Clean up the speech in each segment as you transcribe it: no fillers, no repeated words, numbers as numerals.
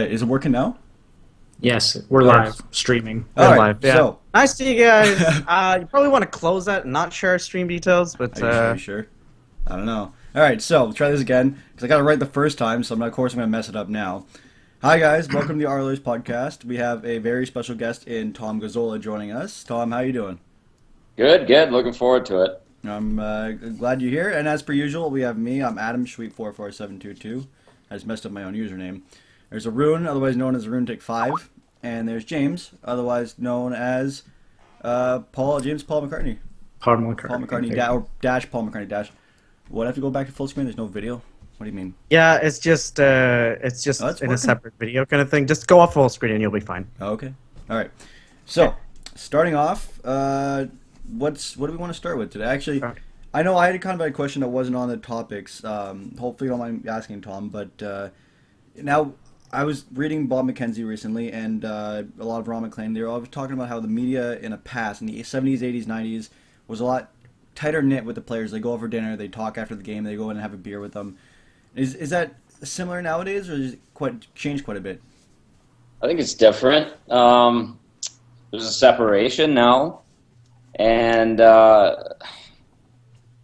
Is it working now? Yes, we're Oh. live streaming. All We're right. live. Yeah. So, Nice to you guys. You probably want to close that and not share stream details, but are you sure? I don't know. All right. So, try this again because I got it right the first time. So, of course, I'm going to mess it up now. Hi, guys. Welcome to the rOilers podcast. We have a very special guest in Tom Gazzola joining us. Tom, how you doing? Good, good. Looking forward to it. I'm glad you're here. And as per usual, we have me. I'm Adam Schweet44722. I just messed up my own username. There's Arun, otherwise known as Aruntech5. And there's James, otherwise known as Paul McCartney. Paul McCartney. Paul McCartney, or dash Paul McCartney, dash. What, I have to go back to full screen? There's no video? What do you mean? yeah, it's just in working. a separate video kind of thing. Just go off full screen and you'll be fine. Oh, okay. All right. So, starting off, what do we want to start with today? Actually, I know I had kind of a question that wasn't on the topics. Hopefully you don't mind asking, Tom, but now I was reading Bob McKenzie recently, and a lot of Ron McLean. They were always talking about how the media in the past, in the 70s, 80s, 90s, was a lot tighter knit with the players. They go over dinner, they talk after the game, they go in and have a beer with them. Is that similar nowadays, or has it changed quite a bit? I think it's different. There's a separation now, and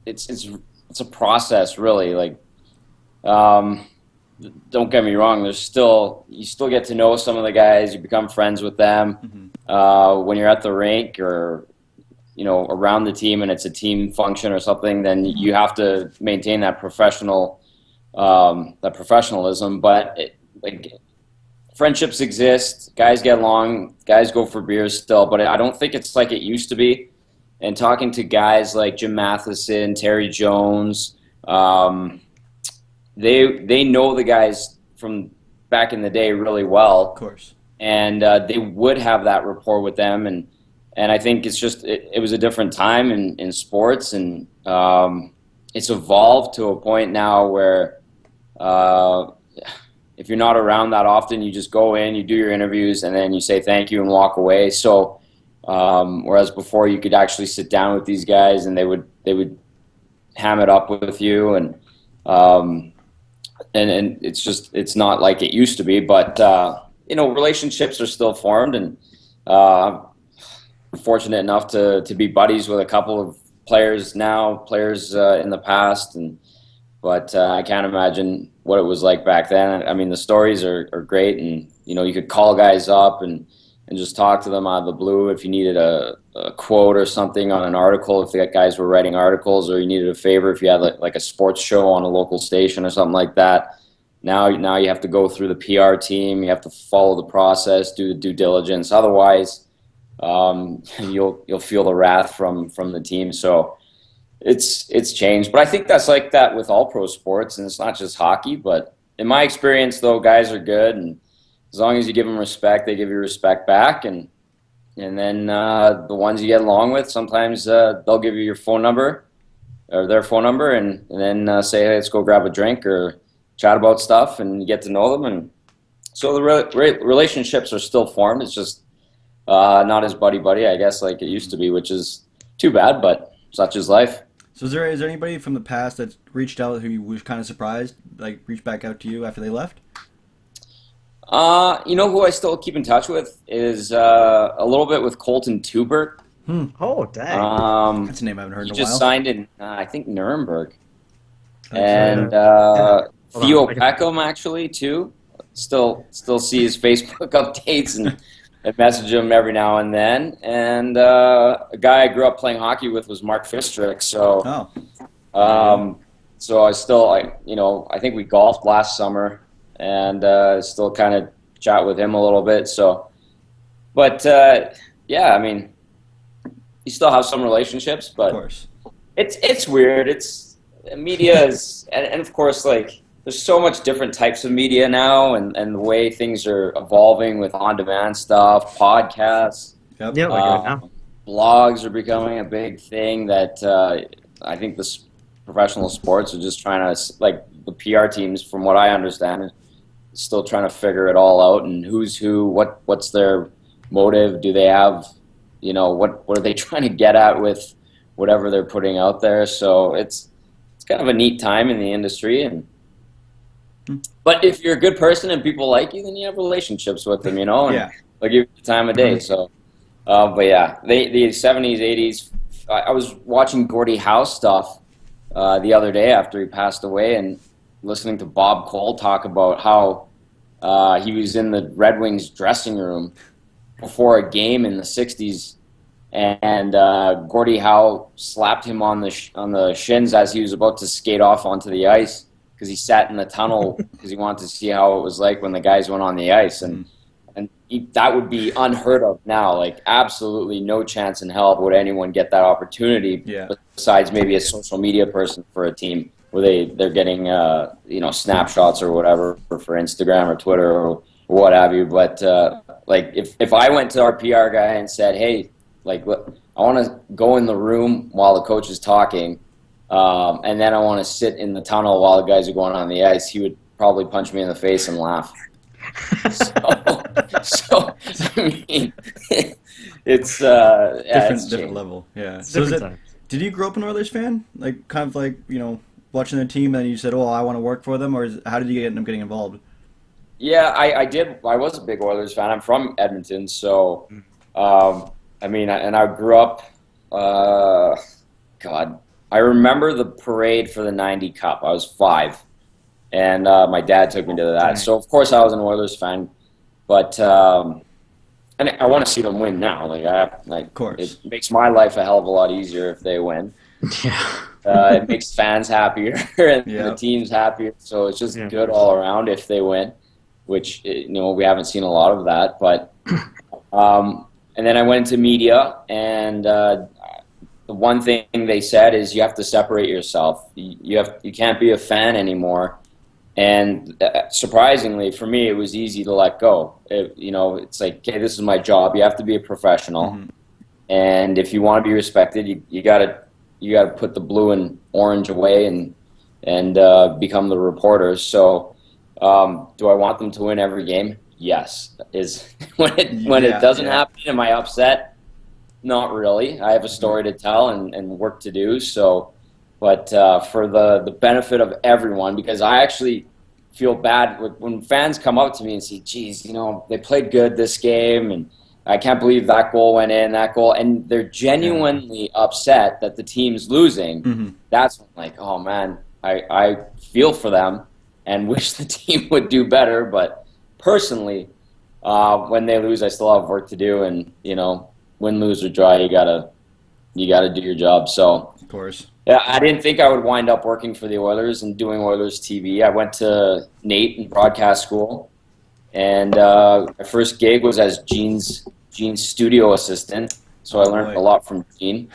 it's a process, really. Like, don't get me wrong. You still get to know some of the guys. You become friends with them when you're at the rink or around the team, and it's a team function or something. Then you have to maintain that professionalism. But friendships exist. Guys get along. Guys go for beers still. But I don't think it's like it used to be. And talking to guys like Jim Matheson, Terry Jones, they know the guys from back in the day really well. Of course. And they would have that rapport with them. And I think it's just it was a different time in sports. And it's evolved to a point now where if you're not around that often, you just go in, you do your interviews, and then you say thank you and walk away. So whereas before you could actually sit down with these guys and they would ham it up with you, and it's not like it used to be. But relationships are still formed, and I'm fortunate enough to be buddies with a couple of players now, players in the past, but I can't imagine what it was like back then. I mean, the stories are great, and you could call guys up and just talk to them out of the blue if you needed a quote or something on an article, if the guys were writing articles, or you needed a favor if you had like a sports show on a local station or something like that. Now you have to go through the PR team, you have to follow the process, do the due diligence. Otherwise, you'll feel the wrath from the team. So it's changed. But I think that's like that with all pro sports, and it's not just hockey. But in my experience, though, guys are good, and as long as you give them respect, they give you respect back. And then the ones you get along with, sometimes they'll give you your phone number or their phone number, and then say, hey, let's go grab a drink or chat about stuff, and you get to know them. And so the relationships are still formed. It's just not as buddy-buddy, I guess, like it used to be, which is too bad, but such is life. So is there anybody from the past that reached out who you was kind of surprised, like reached back out to you after they left? Who I still keep in touch with is a little bit with Colton Tubert. Oh, dang. That's a name I haven't heard in a He just while. signed in, I think, Nuremberg. Okay. And Theo Peckham, actually, too. Still see his Facebook updates and message him every now and then. And a guy I grew up playing hockey with was Mark Fistrick. So, so I still, I think we golfed last summer, and still kind of chat with him a little bit. So, but yeah, I mean, you still have some relationships, but Of course. it's weird. It's media is, and of course, like there's so much different types of media now, and the way things are evolving with on-demand stuff, podcasts, Yep. Yeah, like right now. blogs are becoming a big thing that I think professional sports are just trying to, like the PR teams, from what I understand, are still trying to figure it all out, and who's who, what's their motive, do they have, what are they trying to get at with whatever they're putting out there. So it's kind of a neat time in the industry, and But if you're a good person and people like you, then you have relationships with them, and Yeah. they'll give you the time of day. So, but yeah, the 70s, 80s. I was watching Gordie Howe stuff the other day after he passed away, and listening to Bob Cole talk about how he was in the Red Wings dressing room before a game in the 60s, and Gordie Howe slapped him on the shins as he was about to skate off onto the ice because he sat in the tunnel because he wanted to see how it was like when the guys went on the ice. And that would be unheard of now. Like, absolutely no chance in hell would anyone get that opportunity besides maybe a social media person for a team where they're getting snapshots or whatever for Instagram or Twitter or what have you. But like if I went to our PR guy and said, hey, like, I want to go in the room while the coach is talking, and then I want to sit in the tunnel while the guys are going on the ice, he would probably punch me in the face and laugh. So I mean, it's different level. Yeah. So did you grow up an Oilers fan? Like, kind of like, watching the team, and you said, "Oh, I want to work for them," or how did you end up getting involved? Yeah, I did. I was a big Oilers fan. I'm from Edmonton, so I mean, I grew up. God, I remember the parade for the '90 Cup. I was 5, and my dad took me to that. So of course I was an Oilers fan, but and I want to see them win now. Of course, it makes my life a hell of a lot easier if they win. Yeah. It makes fans happier and the team's happier. So it's just good all around if they win, which we haven't seen a lot of that. But and then I went into media, and the one thing they said is you have to separate yourself. You can't be a fan anymore. And surprisingly, for me, it was easy to let go. It's like, okay, this is my job. You have to be a professional, and if you want to be respected, you gotta put the blue and orange away and become the reporter. So, do I want them to win every game? Yes. When it doesn't happen, am I upset? Not really. I have a story to tell and work to do. So, but for the benefit of everyone, because I actually feel bad when fans come up to me and say, geez, they played good this game, and I can't believe that goal went in, and they're genuinely upset that the team's losing. That's when I'm like, oh man, I feel for them and wish the team would do better. But personally, when they lose, I still have work to do, and win, lose, or draw, you gotta do your job. So of course. Yeah, I didn't think I would wind up working for the Oilers and doing Oilers TV. I went to Nate in broadcast school, and my first gig was as Gene's studio assistant. So I learned a lot from Gene.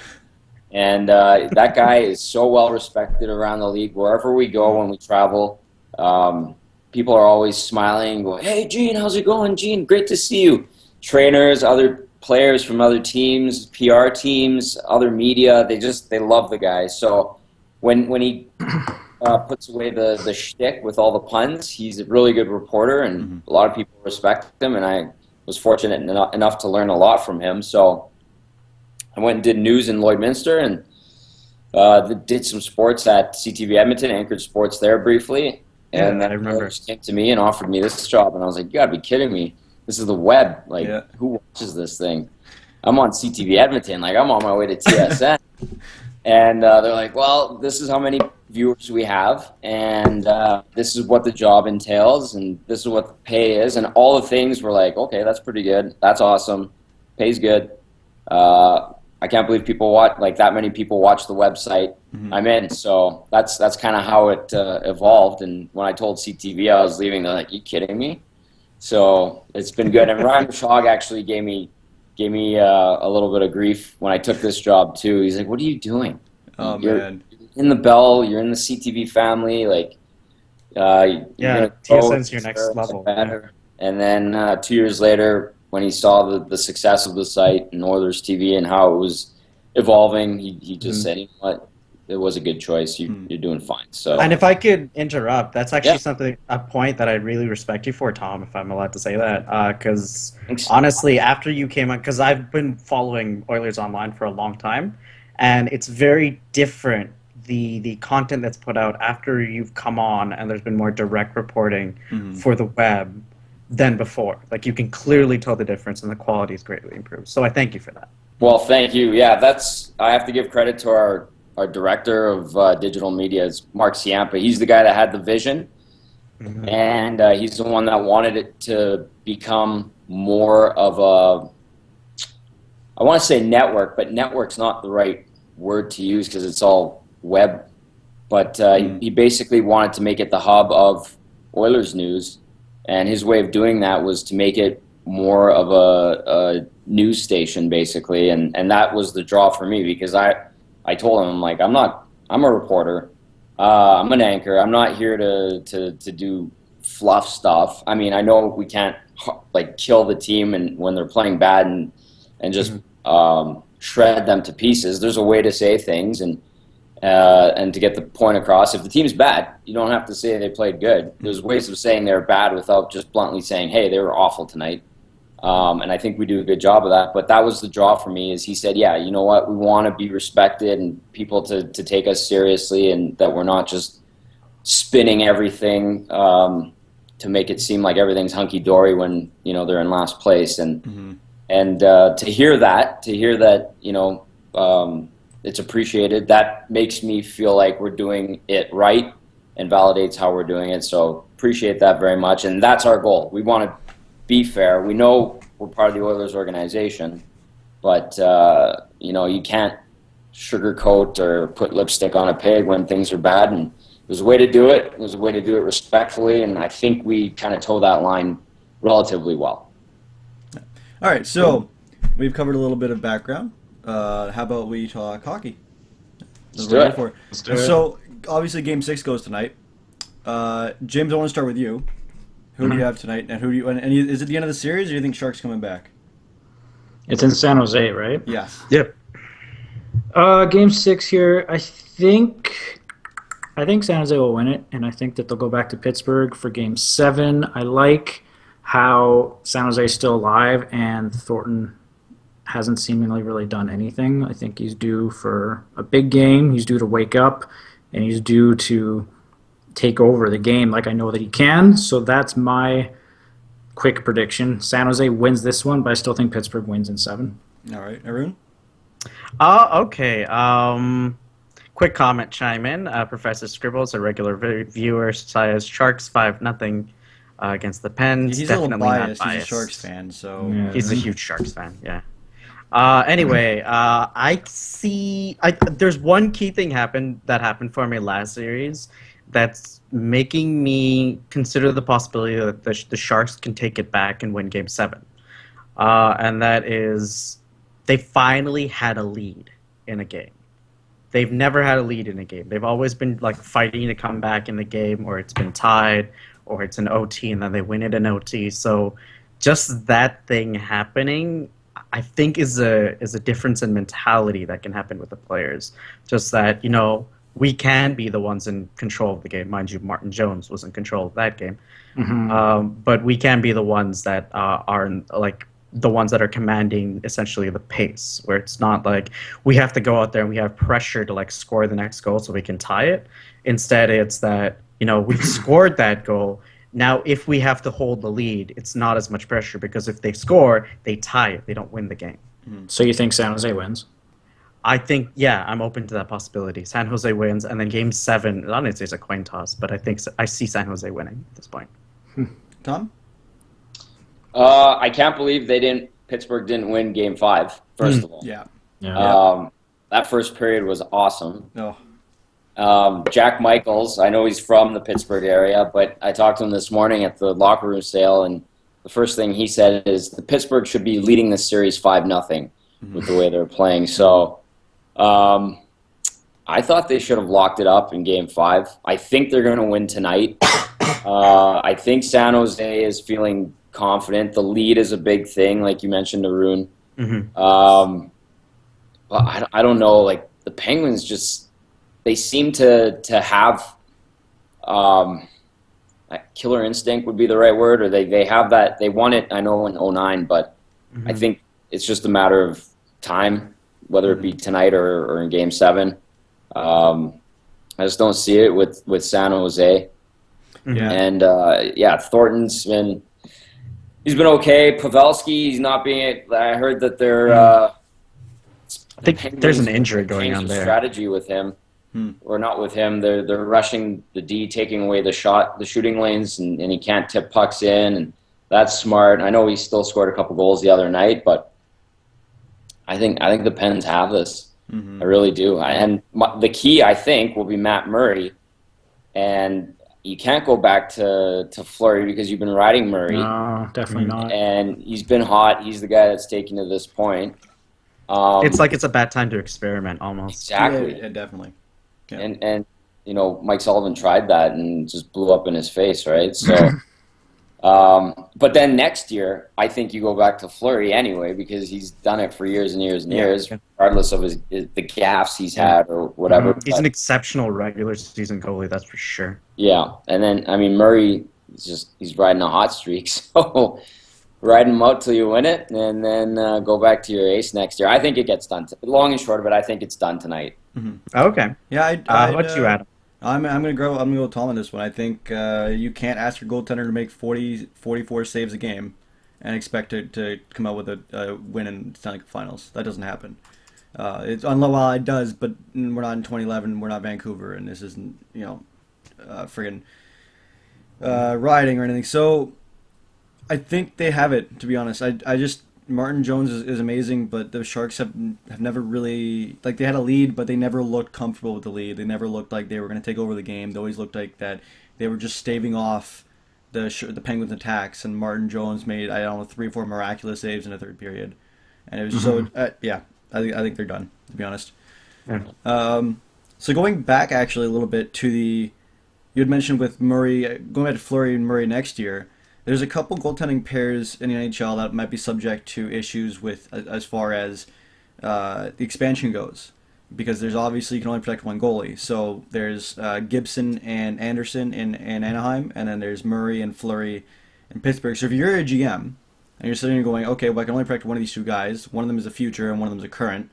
And that guy is so well respected around the league. Wherever we go when we travel, people are always smiling, going, "Hey, Gene, how's it going, Gene? Great to see you." Trainers, other players from other teams, PR teams, other media, they love the guy. So when he puts away the shtick with all the puns, he's a really good reporter, and a lot of people respect him, and I was fortunate enough to learn a lot from him. So I went and did news in Lloydminster, and did some sports at CTV Edmonton, anchored sports there briefly. And then I remember. He came to me and offered me this job, and I was like, you gotta be kidding me. This is the web. Like, who watches this thing? I'm on CTV Edmonton. Like, I'm on my way to TSN. And they're like, well, this is how many viewers we have, and this is what the job entails, and this is what the pay is. And all the things were like, okay, that's pretty good. That's awesome. Pay's good. I can't believe that many people watch the website. I'm in. So that's kind of how it evolved. And when I told CTV I was leaving, they're like, you kidding me? So it's been good. And Ryan Shog actually gave me a little bit of grief when I took this job too. He's like, "What are you doing? Man, in the Bell, you're in the CTV family. Like, TSN's your next level." Better." And then 2 years later, when he saw the success of the site and Oilers TV and how it was evolving, he just said, "You know what? It was a good choice. You're doing fine." So, and if I could interrupt, that's actually a point that I really respect you for, Tom, if I'm allowed to say that. Because honestly, after you came on, because I've been following Oilers online for a long time, and it's very different the content that's put out after you've come on and there's been more direct reporting for the web than before. Like, you can clearly tell the difference, and the quality is greatly improved. So I thank you for that. Well, thank you. Yeah, I have to give credit to our director of digital media, is Mark Ciampa. He's the guy that had the vision, and he's the one that wanted it to become more of a, I want to say network, but network's not the right word to use because it's all web. But he basically wanted to make it the hub of Oilers news, and his way of doing that was to make it more of a news station, basically, and that was the draw for me, because I told him, I'm like, I'm a reporter, I'm an anchor, I'm not here to do fluff stuff. I mean, I know we can't like kill the team and when they're playing bad and just shred them to pieces. There's a way to say things and to get the point across. If the team's bad, you don't have to say they played good. There's ways of saying they're bad without just bluntly saying, hey, they were awful tonight. And I think we do a good job of that. But that was the draw for me, is he said, yeah, you know what, we want to be respected and people to take us seriously, and that we're not just spinning everything to make it seem like everything's hunky-dory when, you know, they're in last place. And to hear that, you know, it's appreciated, that makes me feel like we're doing it right and validates how we're doing it. So appreciate that very much. And that's our goal. We want to be fair. We know we're part of the Oilers organization, but you know, you can't sugarcoat or put lipstick on a pig when things are bad. And there's a way to do it. There's a way to do it respectfully, and I think we kind of toe that line relatively well. All right, so we've covered a little bit of background. How about we talk hockey? Let's do it. Let's do it. So obviously, Game 6 goes tonight. James, I want to start with you. Who do you have tonight, and is it the end of the series, or do you think Sharks coming back? It's in San Jose, right? Yes. Yep. Game 6 here. I think San Jose will win it, and I think that they'll go back to Pittsburgh for Game 7. I like how San Jose is still alive, and Thornton hasn't seemingly really done anything. I think he's due for a big game. He's due to wake up, and he's due to take over the game like I know that he can. So that's my quick prediction. San Jose wins this one, but I still think Pittsburgh wins in 7. All right, Arun? Okay. Quick comment chime in. Professor Scribbles, a regular viewer, says Sharks 5-0 against the Pens. He's definitely a little biased. not biased. He's a Sharks fan, so... Yeah. He's a huge Sharks fan, yeah. Anyway, I see... there's one key thing that happened for me last series that's making me consider the possibility that the Sharks can take it back and win Game 7. And that is, they finally had a lead in a game. They've never had a lead in a game. They've always been like fighting to come back in the game, or it's been tied, or it's an OT, and then they win it in OT. So just that thing happening, I think is a difference in mentality that can happen with the players. Just that, you know, we can be the ones in control of the game. Mind you, Martin Jones was in control of that game. But we can be the ones that are like the ones that are commanding essentially the pace, where it's not like we have to go out there and we have pressure to like score the next goal so we can tie it. Instead, it's that, you know, we've scored that goal. Now, if we have to hold the lead, it's not as much pressure, because if they score, they tie it. They don't win the game. So you think San Jose wins? I think, yeah, I'm open to that possibility. San Jose wins, and then Game 7, honestly, it's a coin toss, but I see San Jose winning at this point. Tom? I can't believe Pittsburgh didn't win Game 5, first of all. Yeah. That first period was awesome. No. Jack Michaels, I know he's from the Pittsburgh area, but I talked to him this morning at the locker room sale, and the first thing he said is the Pittsburgh should be leading this series 5-0 with the way they're playing. So I thought they should have locked it up in Game 5. I think they're going to win tonight. I think San Jose is feeling confident. The lead is a big thing, like you mentioned, Arun. But I don't know. Like, the Penguins just, they seem to have killer instinct would be the right word, or they have that. They won it, I know, in 2009, but I think it's just a matter of time, whether it be tonight or in Game 7. I just don't see it with San Jose. Yeah. And Thornton's he's been okay. Pavelski, he's not being. I heard that they're. I think there's an injury going on there. Strategy with him, or not with him. They're rushing the D, taking away the shooting lanes, and he can't tip pucks in, and that's smart. I know he still scored a couple goals the other night, but I think the Pens have this. I really do. The key, I think, will be Matt Murray, and you can't go back to Fleury because you've been riding Murray. No, definitely not. And he's been hot. He's the guy that's taken to this point. It's like it's a bad time to experiment almost. Exactly. Yeah, definitely. Yeah. And Mike Sullivan tried that and just blew up in his face, right? So, but then next year, I think you go back to Fleury anyway because he's done it for years and years and years, regardless of the gaffes he's had or whatever. He's an exceptional regular season goalie, that's for sure. Yeah, and then Murray, he's riding a hot streak, so ride him out till you win it, and then go back to your ace next year. I think it gets done. Long and short of it, I think it's done tonight. Okay. Yeah. How about you, Adam? I'm gonna go with Tom on this one. I think you can't ask your goaltender to make 44 saves a game and expect to come out with a win in Stanley Cup Finals. That doesn't happen. Well, it does, but we're not in 2011. We're not Vancouver, and this isn't friggin' riding or anything. So I think they have it. To be honest, I just Martin Jones is amazing, but the Sharks have never really they had a lead, but they never looked comfortable with the lead. They never looked like they were going to take over the game. They always looked like that they were just staving off the Penguins' attacks. And Martin Jones made 3 or 4 miraculous saves in the third period, and it was so I think they're done, to be honest. Yeah. So going back actually a little bit to you had mentioned with Murray, going back to Fleury and Murray next year, there's a couple goaltending pairs in the NHL that might be subject to issues with as far as the expansion goes, because there's obviously you can only protect one goalie. So there's Gibson and Anderson in Anaheim, and then there's Murray and Fleury in Pittsburgh. So if you're a GM and you're sitting there going, okay, well I can only protect one of these two guys. One of them is a future, and one of them is a current.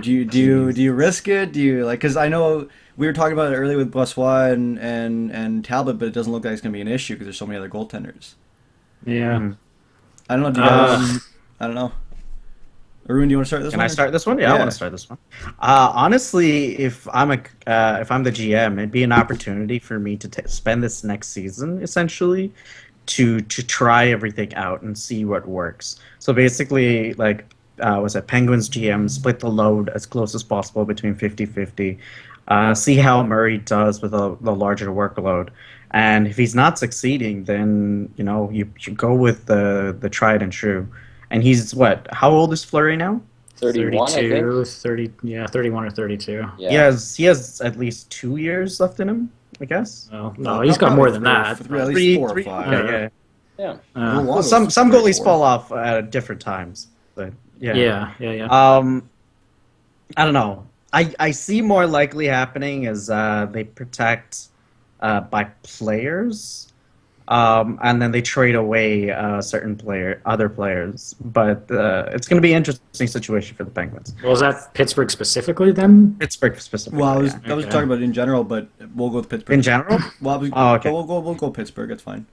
do you risk it? Do you because I know we were talking about it earlier with Brossoit and Talbot, but it doesn't look like it's going to be an issue because there's so many other goaltenders. Yeah. I don't know. Do you guys, I don't know. Arun, do you want to start this one? Can I start this one? Yeah, I want to start this one. Honestly, if I'm the GM, it'd be an opportunity for me to spend this next season essentially to try everything out and see what works. So basically, Penguins GM split the load as close as possible between 50-50. See how Murray does with the larger workload, and if he's not succeeding, then you go with the tried and true. And he's what? How old is Fleury now? 31, 32, 30, 31 or 32. Yeah. He has at least 2 years left in him, I guess. Well, no, he's got more than that. At least 4 or 5. Okay, Yeah. well, some goalies fall off at different times, but yeah. I don't know. I see more likely happening is they protect by players, and then they trade away other players. But it's going to be an interesting situation for the Penguins. Well, is that Pittsburgh specifically then? Pittsburgh specifically. Well, I was talking about it in general, but we'll go with Pittsburgh. In general? Well, okay. We'll go Pittsburgh. It's fine.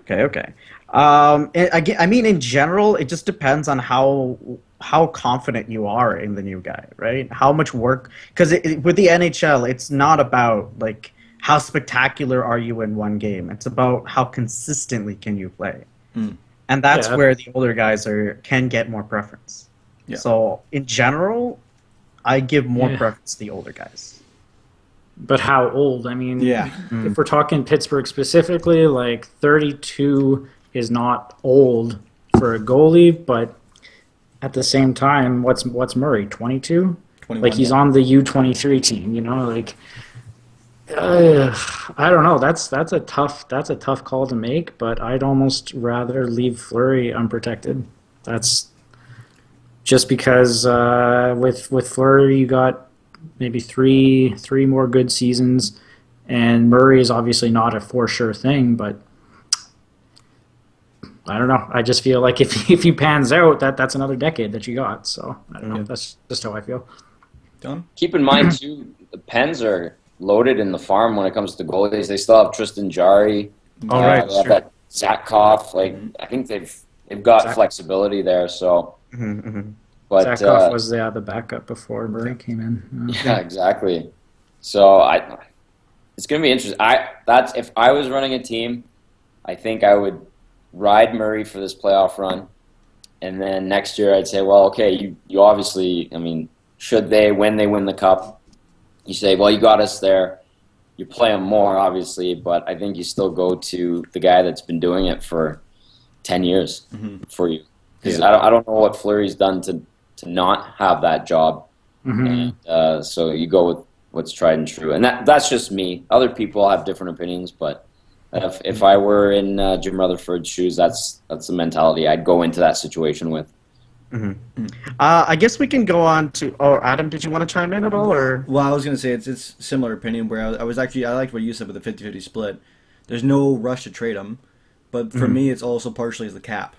Okay. I mean, in general, it just depends on how confident you are in the new guy, right? How much work, because with the NHL, it's not about how spectacular are you in one game. It's about how consistently can you play, and that's where the older guys can get more preference. Yeah. So in general, I give more preference to the older guys. But how old? I mean, if we're talking Pittsburgh specifically, 32 is not old for a goalie, but at the same time, what's Murray? 22? He's on the U23 team, I don't know. That's a tough call to make, but I'd almost rather leave Fleury unprotected. That's just because with Fleury you got maybe three more good seasons, and Murray is obviously not a for sure thing, but I don't know. I just feel like if he pans out, that's another decade that you got. So I don't know. That's just how I feel. Tom? Keep in mind too, the Pens are loaded in the farm when it comes to goalies. They still have Tristan Jarry. All right, They have that Zatkov. Like I think they've got flexibility there. So, but Zakov was the backup before Murray came in. yeah, exactly. So it's gonna be interesting. That's if I was running a team, I think I would ride Murray for this playoff run, and then next year I'd say, well, okay, you obviously, I mean, should when they win the cup, you say, well, you got us there. You play him more, obviously, but I think you still go to the guy that's been doing it for 10 years for you. Because I don't know what Fleury's done to not have that job. And, so you go with what's tried and true. And that's just me. Other people have different opinions, but if I were in Jim Rutherford's shoes, that's the mentality I'd go into that situation with. I guess we can go on to. Oh, Adam, did you want to chime in at all, or? Well, I was going to say it's similar opinion where I liked what you said with the 50-50 split. There's no rush to trade them, but for me, it's also partially the cap.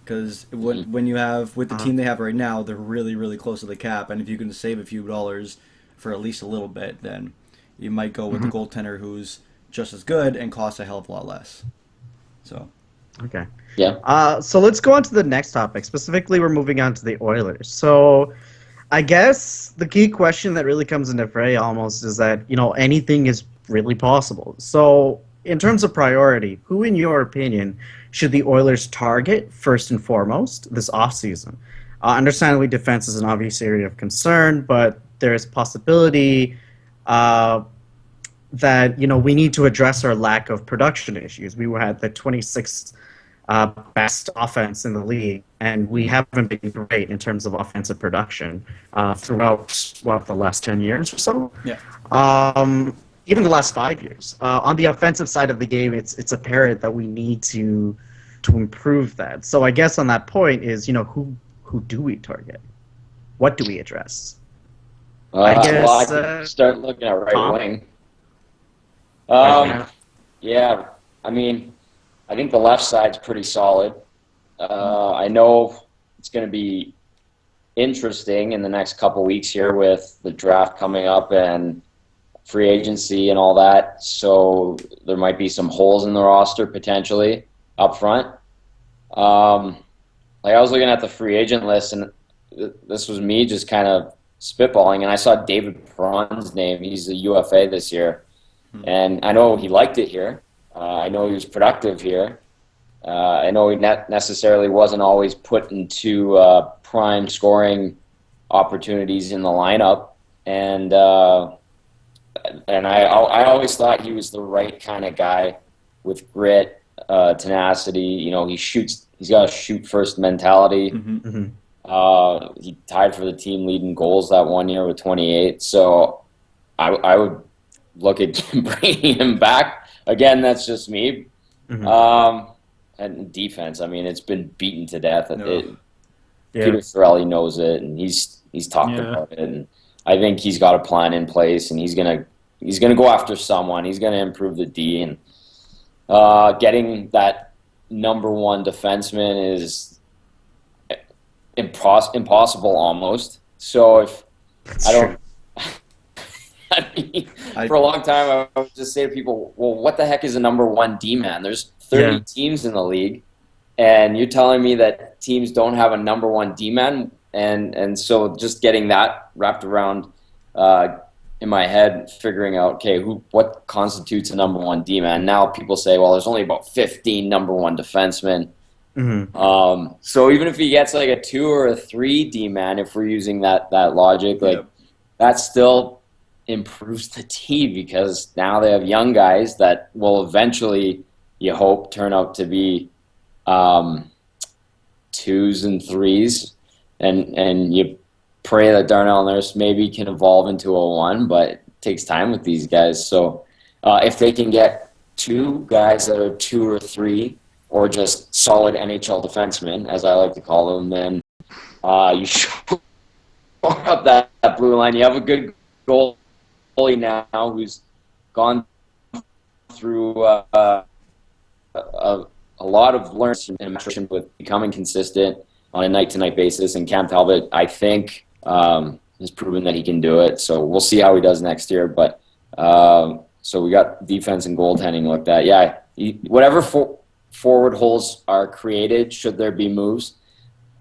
Because when you have, with the team they have right now, they're really, really close to the cap, and if you can save a few dollars for at least a little bit, then you might go with the goaltender who's just as good and costs a hell of a lot less. So. Okay. Yeah. So let's go on to the next topic. Specifically, we're moving on to the Oilers. So I guess the key question that really comes into play almost is that, anything is really possible. So in terms of priority, who, in your opinion, should the Oilers target first and foremost this offseason? Understandably, defense is an obvious area of concern, but there's possibility that, we need to address our lack of production issues. We had the 26th best offense in the league, and we haven't been great in terms of offensive production throughout the last 10 years or so. Yeah. Even the last 5 years. On the offensive side of the game, it's apparent that we need to improve that. So I guess on that point is, who do we target? What do we address? I can start looking at right wing. Yeah, I mean, I think the left side's pretty solid. I know it's going to be interesting in the next couple weeks here with the draft coming up and free agency and all that. So there might be some holes in the roster potentially up front. I was looking at the free agent list, and this was me just kind of spitballing, and I saw David Perron's name. He's a UFA this year, and I know he liked it here. I know he was productive here. I know he necessarily wasn't always put into prime scoring opportunities in the lineup, and I always thought he was the right kind of guy with grit, tenacity. He's got a shoot first mentality. He tied for the team leading goals that one year with 28. So I would look at bringing him back. Again, that's just me. And defense, I mean, it's been beaten to death. Peter Chiarelli knows it, and he's talked about it. And I think he's got a plan in place, and he's gonna go after someone. He's gonna improve the D, and getting that number one defenseman is impossible almost. So if I don't. I mean, for a long time, I would just say to people, well, what the heck is a number one D-man? There's 30 teams in the league, and you're telling me that teams don't have a number one D-man? And so just getting that wrapped around in my head, figuring out, okay, what constitutes a number one D-man? Now people say, well, there's only about 15 number one defensemen. So even if he gets like a 2 or a 3 D-man, if we're using that logic, that still improves the team, because now they have young guys that will eventually, you hope, turn out to be 2s and 3s, and you pray that Darnell Nurse maybe can evolve into a 1, but it takes time with these guys. So if they can get 2 guys that are 2 or 3, or just solid NHL defensemen, as I like to call them, then you shore up that blue line. You have a good goalie now who's gone through a lot of learning and maturation with becoming consistent on a night-to-night basis. And Cam Talbot, I think, has proven that he can do it. So we'll see how he does next year. But so we got defense and goaltending looked at. Yeah, whatever forward holes are created, should there be moves,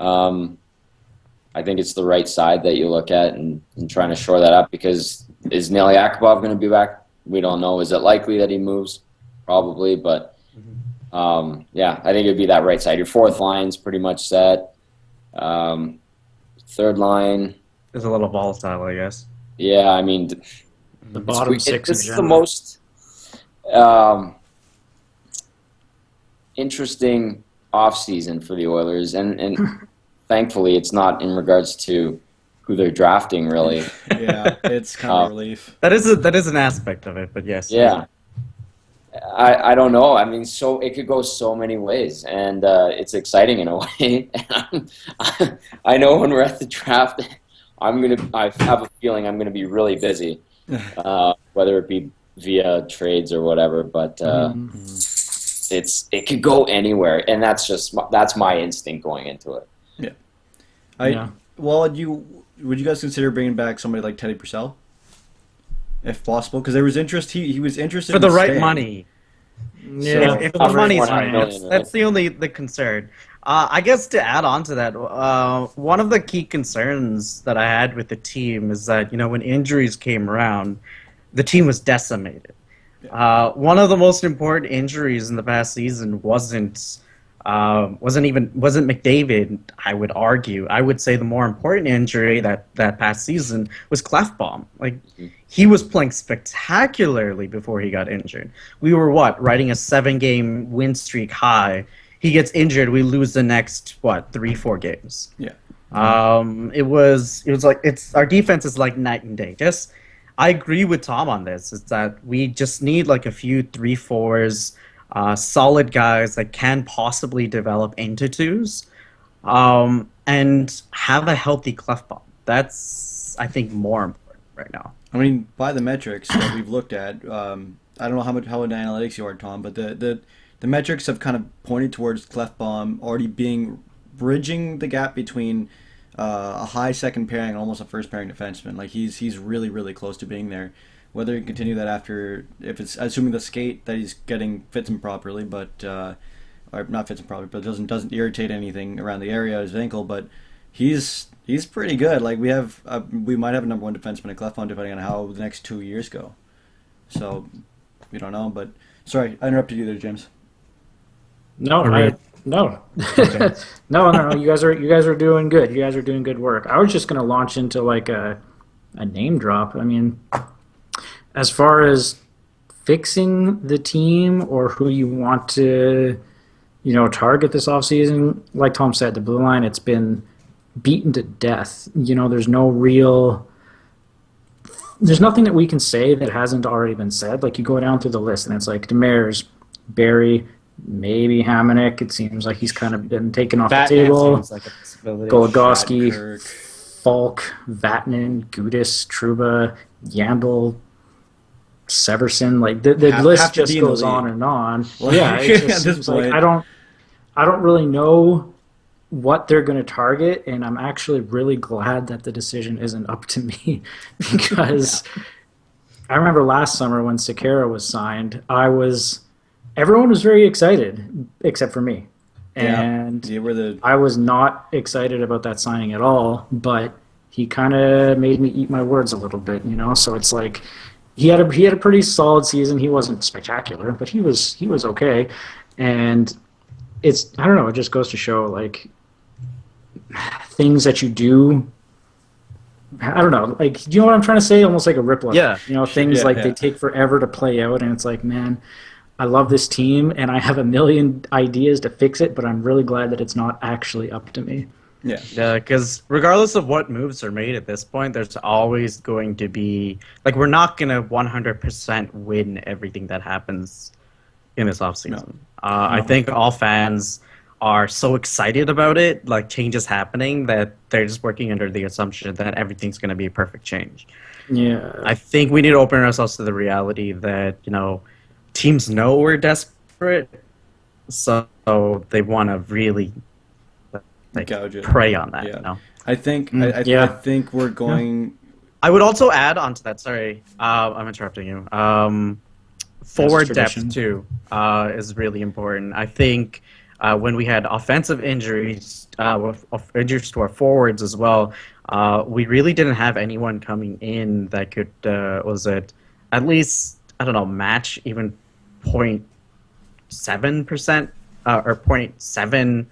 I think it's the right side that you look at and trying to shore that up, because is Nail Yakubov going to be back? We don't know. Is it likely that he moves? Probably, but yeah, I think it'd be that right side. Your fourth line's pretty much set. Third line is a little volatile, I guess. Yeah, I mean, The bottom six. This is the most interesting offseason for the Oilers, and thankfully it's not in regards to who they're drafting, really. Yeah, it's kind of a relief. That is an aspect of it, but yes. Yeah. I don't know. I mean, so it could go so many ways, and it's exciting in a way. I know when we're at the draft, I have a feeling I'm gonna be really busy, whether it be via trades or whatever. But it could go anywhere, and that's my instinct going into it. Yeah. Well, would you guys consider bringing back somebody like Teddy Purcell, if possible? Because there was interest. He was interested for the in right staying. money. Yeah, If the money's right, million, that's the concern. I guess to add on to that, one of the key concerns that I had with the team is that, when injuries came around, the team was decimated. One of the most important injuries in the past season wasn't McDavid. I would argue. I would say the more important injury that past season was Clefbaum. He was playing spectacularly before he got injured. We were riding a 7-game win streak high. He gets injured, we lose the next 3-4 games. Yeah. It was like our defense is like night and day. I agree with Tom on this. Is that we just need a few 3-4s. Solid guys that can possibly develop into 2s, and have a healthy Clefbaum. That's, I think, more important right now. I mean, by the metrics that we've looked at, I don't know how into analytics you are, Tom, but the metrics have kind of pointed towards Clefbaum already bridging the gap between a high second pairing and almost a first pairing defenseman. He's really, really close to being there. Whether he can continue that after, if it's assuming the skate that he's getting fits him properly, but or not fits him properly, but doesn't irritate anything around the area of his ankle. But he's pretty good. We might have a number one defenseman at Clefbaum depending on how the next 2 years go. So we don't know. But sorry, I interrupted you there, James. No. Okay. No. You guys are doing good. You guys are doing good work. I was just gonna launch into a name drop. I mean, as far as fixing the team or who you want to, target this offseason, like Tom said, the blue line, it's been beaten to death. There's nothing that we can say that hasn't already been said. You go down through the list, and it's Demers, Barry, maybe Hamonic. It seems like he's kind of been taken off the table. Goligoski, Falk, Vatanen, Gudis, Trouba, Yandel, Severson, the list just goes on and on. Well, yeah, it just seems I don't really know what they're going to target, and I'm actually really glad that the decision isn't up to me, because I remember last summer when Sekera was signed, everyone was very excited except for me, and I was not excited about that signing at all. But he kind of made me eat my words a little bit, So it's He had a pretty solid season. He wasn't spectacular, but he was okay. And I don't know, it just goes to show things that you do. I don't know, do you know what I'm trying to say? Almost like a ripple. Yeah. Things they take forever to play out, and it's man, I love this team and I have a million ideas to fix it, but I'm really glad that it's not actually up to me. Yeah, because regardless of what moves are made at this point, there's always going to be we're not going to 100% win everything that happens in this offseason. No. I think all fans are so excited about it, changes happening, that they're just working under the assumption that everything's going to be a perfect change. Yeah, I think we need to open ourselves to the reality that teams know we're desperate, so they want to really like Gouge it. prey on that. Yeah. You know? I think yeah. I think we're going. I would also add onto that. Sorry, I'm interrupting you. Forward depth tradition. too is really important. I think when we had offensive injuries, injuries to our forwards as well, we really didn't have anyone coming in that could at least match even 0.7% or 0.7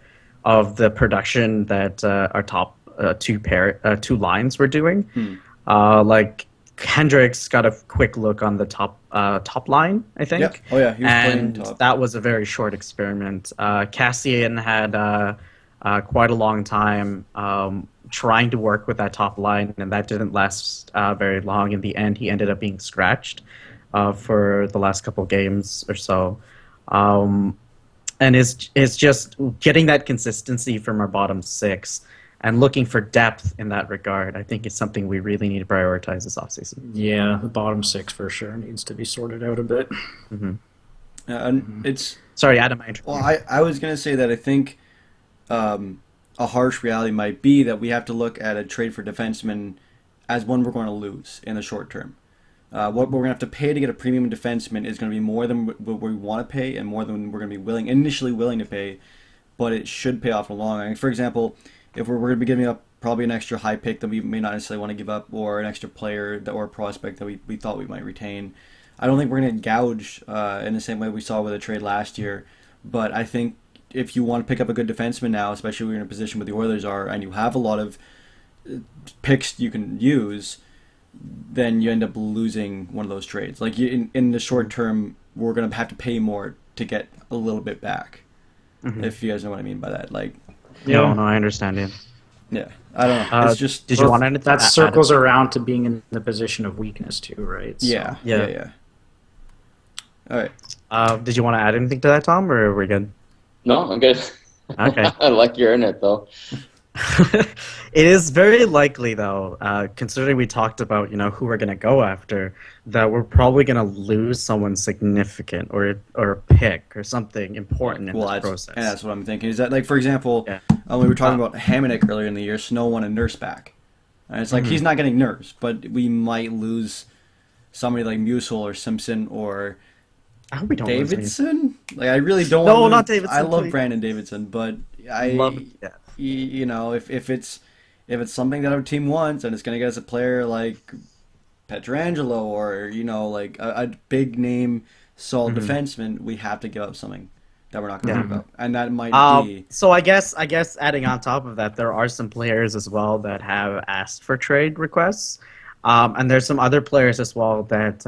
of the production that our top two lines were doing. Like Hendricks got a quick look on the top line, I think. Yep. Oh yeah, he was playing And top. that was a very short experiment. Cassian had quite a long time trying to work with that top line, and that didn't last very long. In the end, he ended up being scratched for the last couple games or so. And it's just getting that consistency from our bottom six and looking for depth in that regard. I think it's something we really need to prioritize this offseason. Yeah, the bottom six for sure needs to be sorted out a bit. And it's Sorry, Adam. I interrupted. well, I was gonna say that I think a harsh reality might be that we have to look at a trade for defensemen as one we're going to lose in the short term. What we're going to have to pay to get a premium defenseman is going to be more than what we want to pay and more than we're going to be initially willing to pay, but it should pay off in the long run. For example, if we're going to be giving up probably an extra high pick that we may not necessarily want to give up, or an extra player or a prospect that we thought we might retain, I don't think we're going to gouge in the same way we saw with the trade last year. But I think if you want to pick up a good defenseman now, especially when you're in a position where the Oilers are, and you have a lot of picks you can use, then you end up losing one of those trades. Like in the short term, we're going to have to pay more to get a little bit back. If you guys know what I mean by that, like. No, I understand you. Yeah, I don't know. It's just Did you want anything? That circles around to being in the position of weakness too, right? So, yeah. All right. Did you want to add anything to that, Tom, or are we good? No, I'm good. Okay. I like you're in it though. It is very likely, though, considering we talked about who we're going to go after, that we're probably going to lose someone significant or a pick or something important in this process. And that's what I'm thinking. Is that, like, for example, we were talking about Hamonic earlier in the year. Snow won a nurse back, and it's like he's not getting nursed, but we might lose somebody like Musil or Simpson or I hope we don't Davidson. Like, I really don't. No, want to not Davidson. I love please. Brandon Davidson, but if it's something that our team wants and it's going to get us a player like Pietrangelo or like a big name solid defenseman, we have to give up something that we're not going to give up, and that might be. So I guess adding on top of that, there are some players as well that have asked for trade requests, and there's some other players as well that,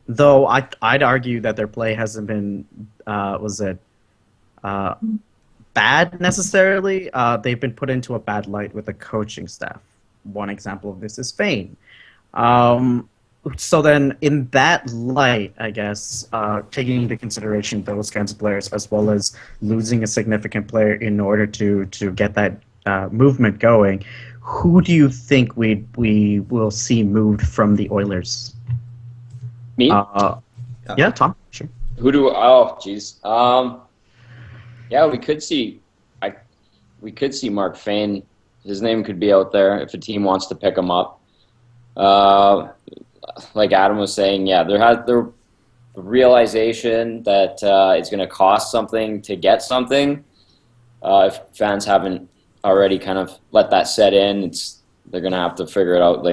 though I'd argue that their play hasn't been bad necessarily. They've been put into a bad light with the coaching staff. One example of this is Fane. So then, in that light, I guess, taking into consideration those kinds of players, as well as losing a significant player in order to get that movement going, who do you think we will see moved from the Oilers? Me? Yeah, Tom. Sure. Who do? Oh, jeez. Yeah, we could see Mark Fane. His name could be out there if a team wants to pick him up. Like Adam was saying, the realization that it's going to cost something to get something. If fans haven't already kind of let that set in, they're going to have to figure it out.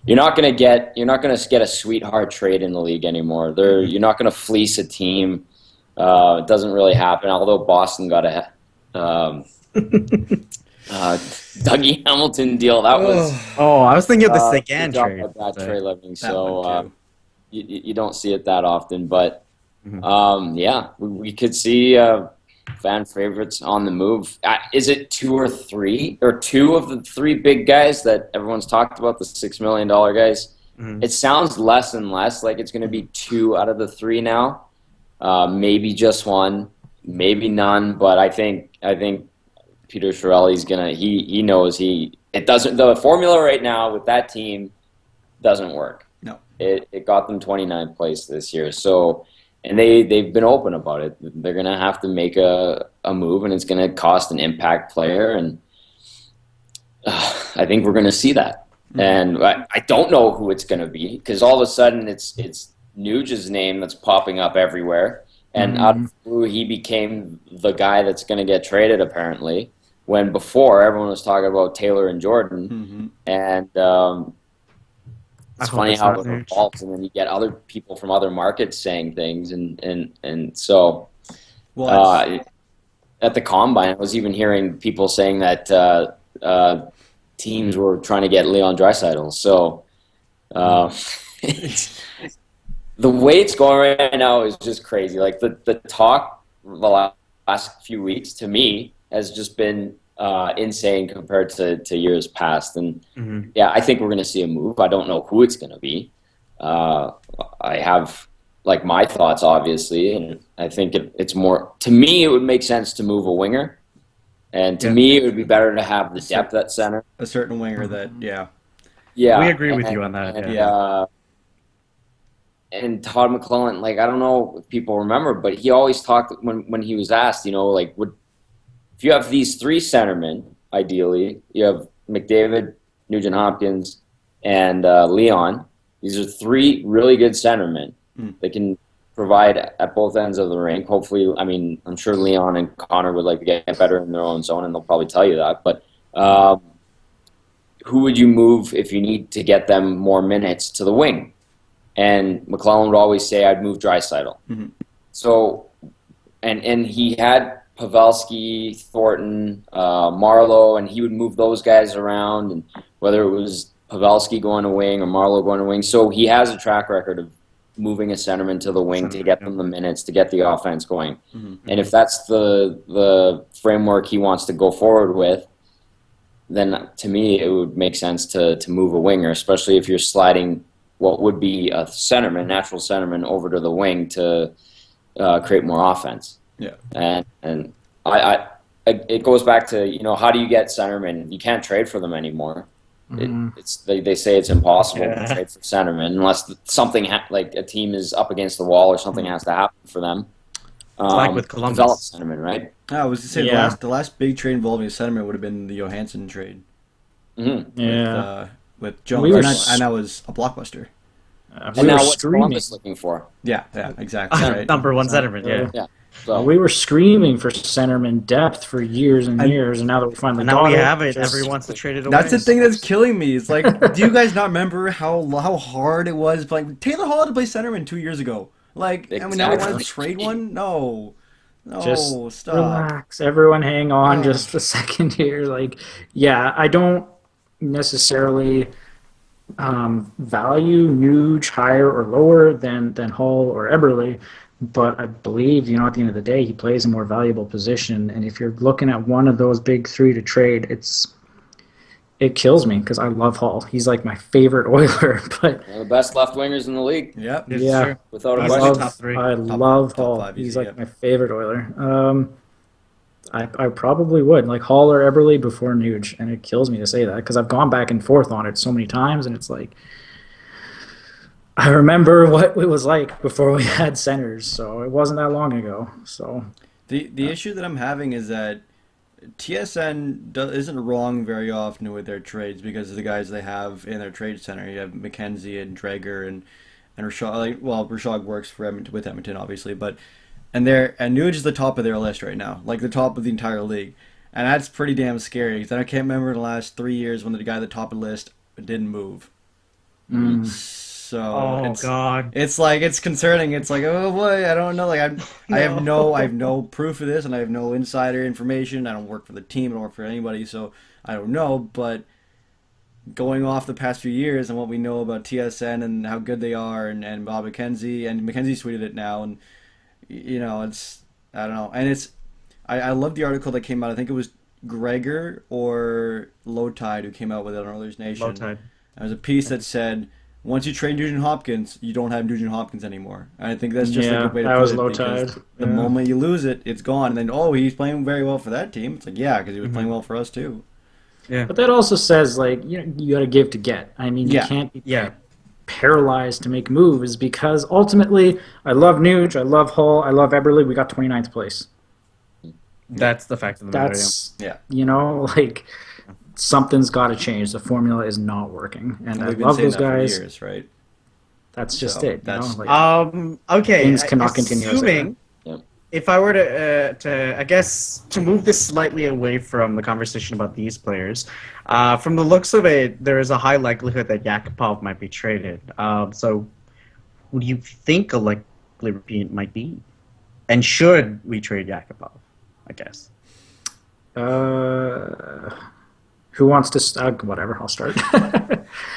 You're not going to get a sweetheart trade in the league anymore. You're not going to fleece a team. It doesn't really happen. Although Boston got a Dougie Hamilton deal, that was. Oh, I was thinking of the Sagan trade. That trade living, so you don't see it that often. But we could see fan favorites on the move. Is it two of the three big guys that everyone's talked about, the $6 million guys? It sounds less and less like it's going to be two out of the three now. Maybe just one, maybe none. But I think Peter Chiarelli's he knows the formula right now with that team doesn't work. No, it got them 29th place this year. So and they've been open about it. They're going to have to make a move, and it's going to cost an impact player, and I think we're going to see that. And I don't know who it's going to be, because all of a sudden it's Nuge's name that's popping up everywhere. And out of the blue, he became the guy that's going to get traded, apparently, when before everyone was talking about Taylor and Jordan. And it's funny how it evolves, and then you get other people from other markets saying things. And so at the Combine, I was even hearing people saying that teams were trying to get Leon Draisaitl. So the way it's going right now is just crazy. Like the talk the last few weeks to me has just been insane compared to years past. And yeah, I think we're going to see a move. I don't know who it's going to be. I have like my thoughts, obviously, and I think it's more, to me, it would make sense to move a winger. And to me, it would be better to have the depth at center. A certain winger that, Yeah. We agree with you on that. And Todd McClellan, like, I don't know if people remember, but he always talked when he was asked, like, if you have these three centermen, ideally, you have McDavid, Nugent-Hopkins, and Leon. These are three really good centermen that can provide at both ends of the rink. Hopefully, I mean, I'm sure Leon and Connor would like to get better in their own zone, and they'll probably tell you that. But who would you move if you need to get them more minutes to the wing? And McClellan would always say, I'd move Draisaitl. So, and he had Pavelski, Thornton, Marleau, and he would move those guys around, and whether it was Pavelski going to wing or Marleau going to wing. So he has a track record of moving a centerman to the wing to get them the minutes, to get the offense going. And if that's the framework he wants to go forward with, then to me it would make sense to move a winger, especially if you're sliding what would be a centerman, natural centerman, over to the wing to create more offense. Yeah, and it goes back to how do you get centermen? You can't trade for them anymore. They say it's impossible to trade for centermen unless something like a team is up against the wall or something has to happen for them. Like with Columbus, develop centerman, right? I was to say the last big trade involving a centerman would have been the Johansson trade. With Jones, and that was a blockbuster. And now what's Columbus looking for? Yeah, exactly. Right. Number one centerman, yeah. So we were screaming for centerman depth for years and years, and now that we finally got it, have it. Everyone wants to trade it away. That's the thing that's killing me. It's like, do you guys not remember how hard it was? Like Taylor Hall had to play centerman 2 years ago. Like, I mean, now we want to trade one? No, just stop. Relax, everyone, hang on just a second here. Like, yeah, I don't necessarily value Nuge higher or lower than Hall or Eberle, but I believe, at the end of the day, he plays a more valuable position. And if you're looking at one of those big three to trade, it kills me because I love Hall. He's like my favorite Oiler. But one of the best left wingers in the league. Yep. Yeah, without a question. Top three. I love Hall. He's like my favorite Oiler. I probably would like Hall or Eberle before Nuge, and it kills me to say that because I've gone back and forth on it so many times, and it's like I remember what it was like before we had centers, so it wasn't that long ago. So the issue that I'm having is that TSN isn't wrong very often with their trades because of the guys they have in their trade center. You have McKenzie and Drager and Rashad. Rashad works with Edmonton, obviously, but. And Nuge is the top of their list right now, like the top of the entire league. And that's pretty damn scary. Because I can't remember in the last 3 years when the guy at the top of the list didn't move. So it's like it's concerning. It's like, oh boy, I don't know. Like I have no proof of this, and I have no insider information. I don't work for the team. I don't work for anybody, so I don't know. But going off the past few years and what we know about TSN and how good they are, and Bob McKenzie, and McKenzie tweeted it now, and it's I don't know, and I love the article that came out. I think it was Gregor or Lowtide who came out with it on Oilers Nation. Lowtide. There was a piece that said, once you trade Nugent-Hopkins, you don't have Nugent-Hopkins anymore. And I think that's just a good way to put it. That was Lowtide. The moment you lose it, it's gone. And then, he's playing very well for that team. It's like, yeah, because he was playing well for us too. Yeah. But that also says, like, you got to give to get. I mean, you can't be... Yeah. paralyzed to make moves because ultimately I love Nuge, I love Hull, I love Eberle. We got 29th place. That's the fact of the matter. That's Yeah. like something's got to change. The formula is not working, and I We've been love saying those that guys. for years, right? That's just So, it. that's- Okay. Things cannot continue as they are. Assuming, if I were to, I guess, to move this slightly away from the conversation about these players, from the looks of it, there is a high likelihood that Yakupov might be traded. So, who do you think a likely repeat might be? And should we trade Yakupov? I guess. Who wants to start? Whatever, I'll start.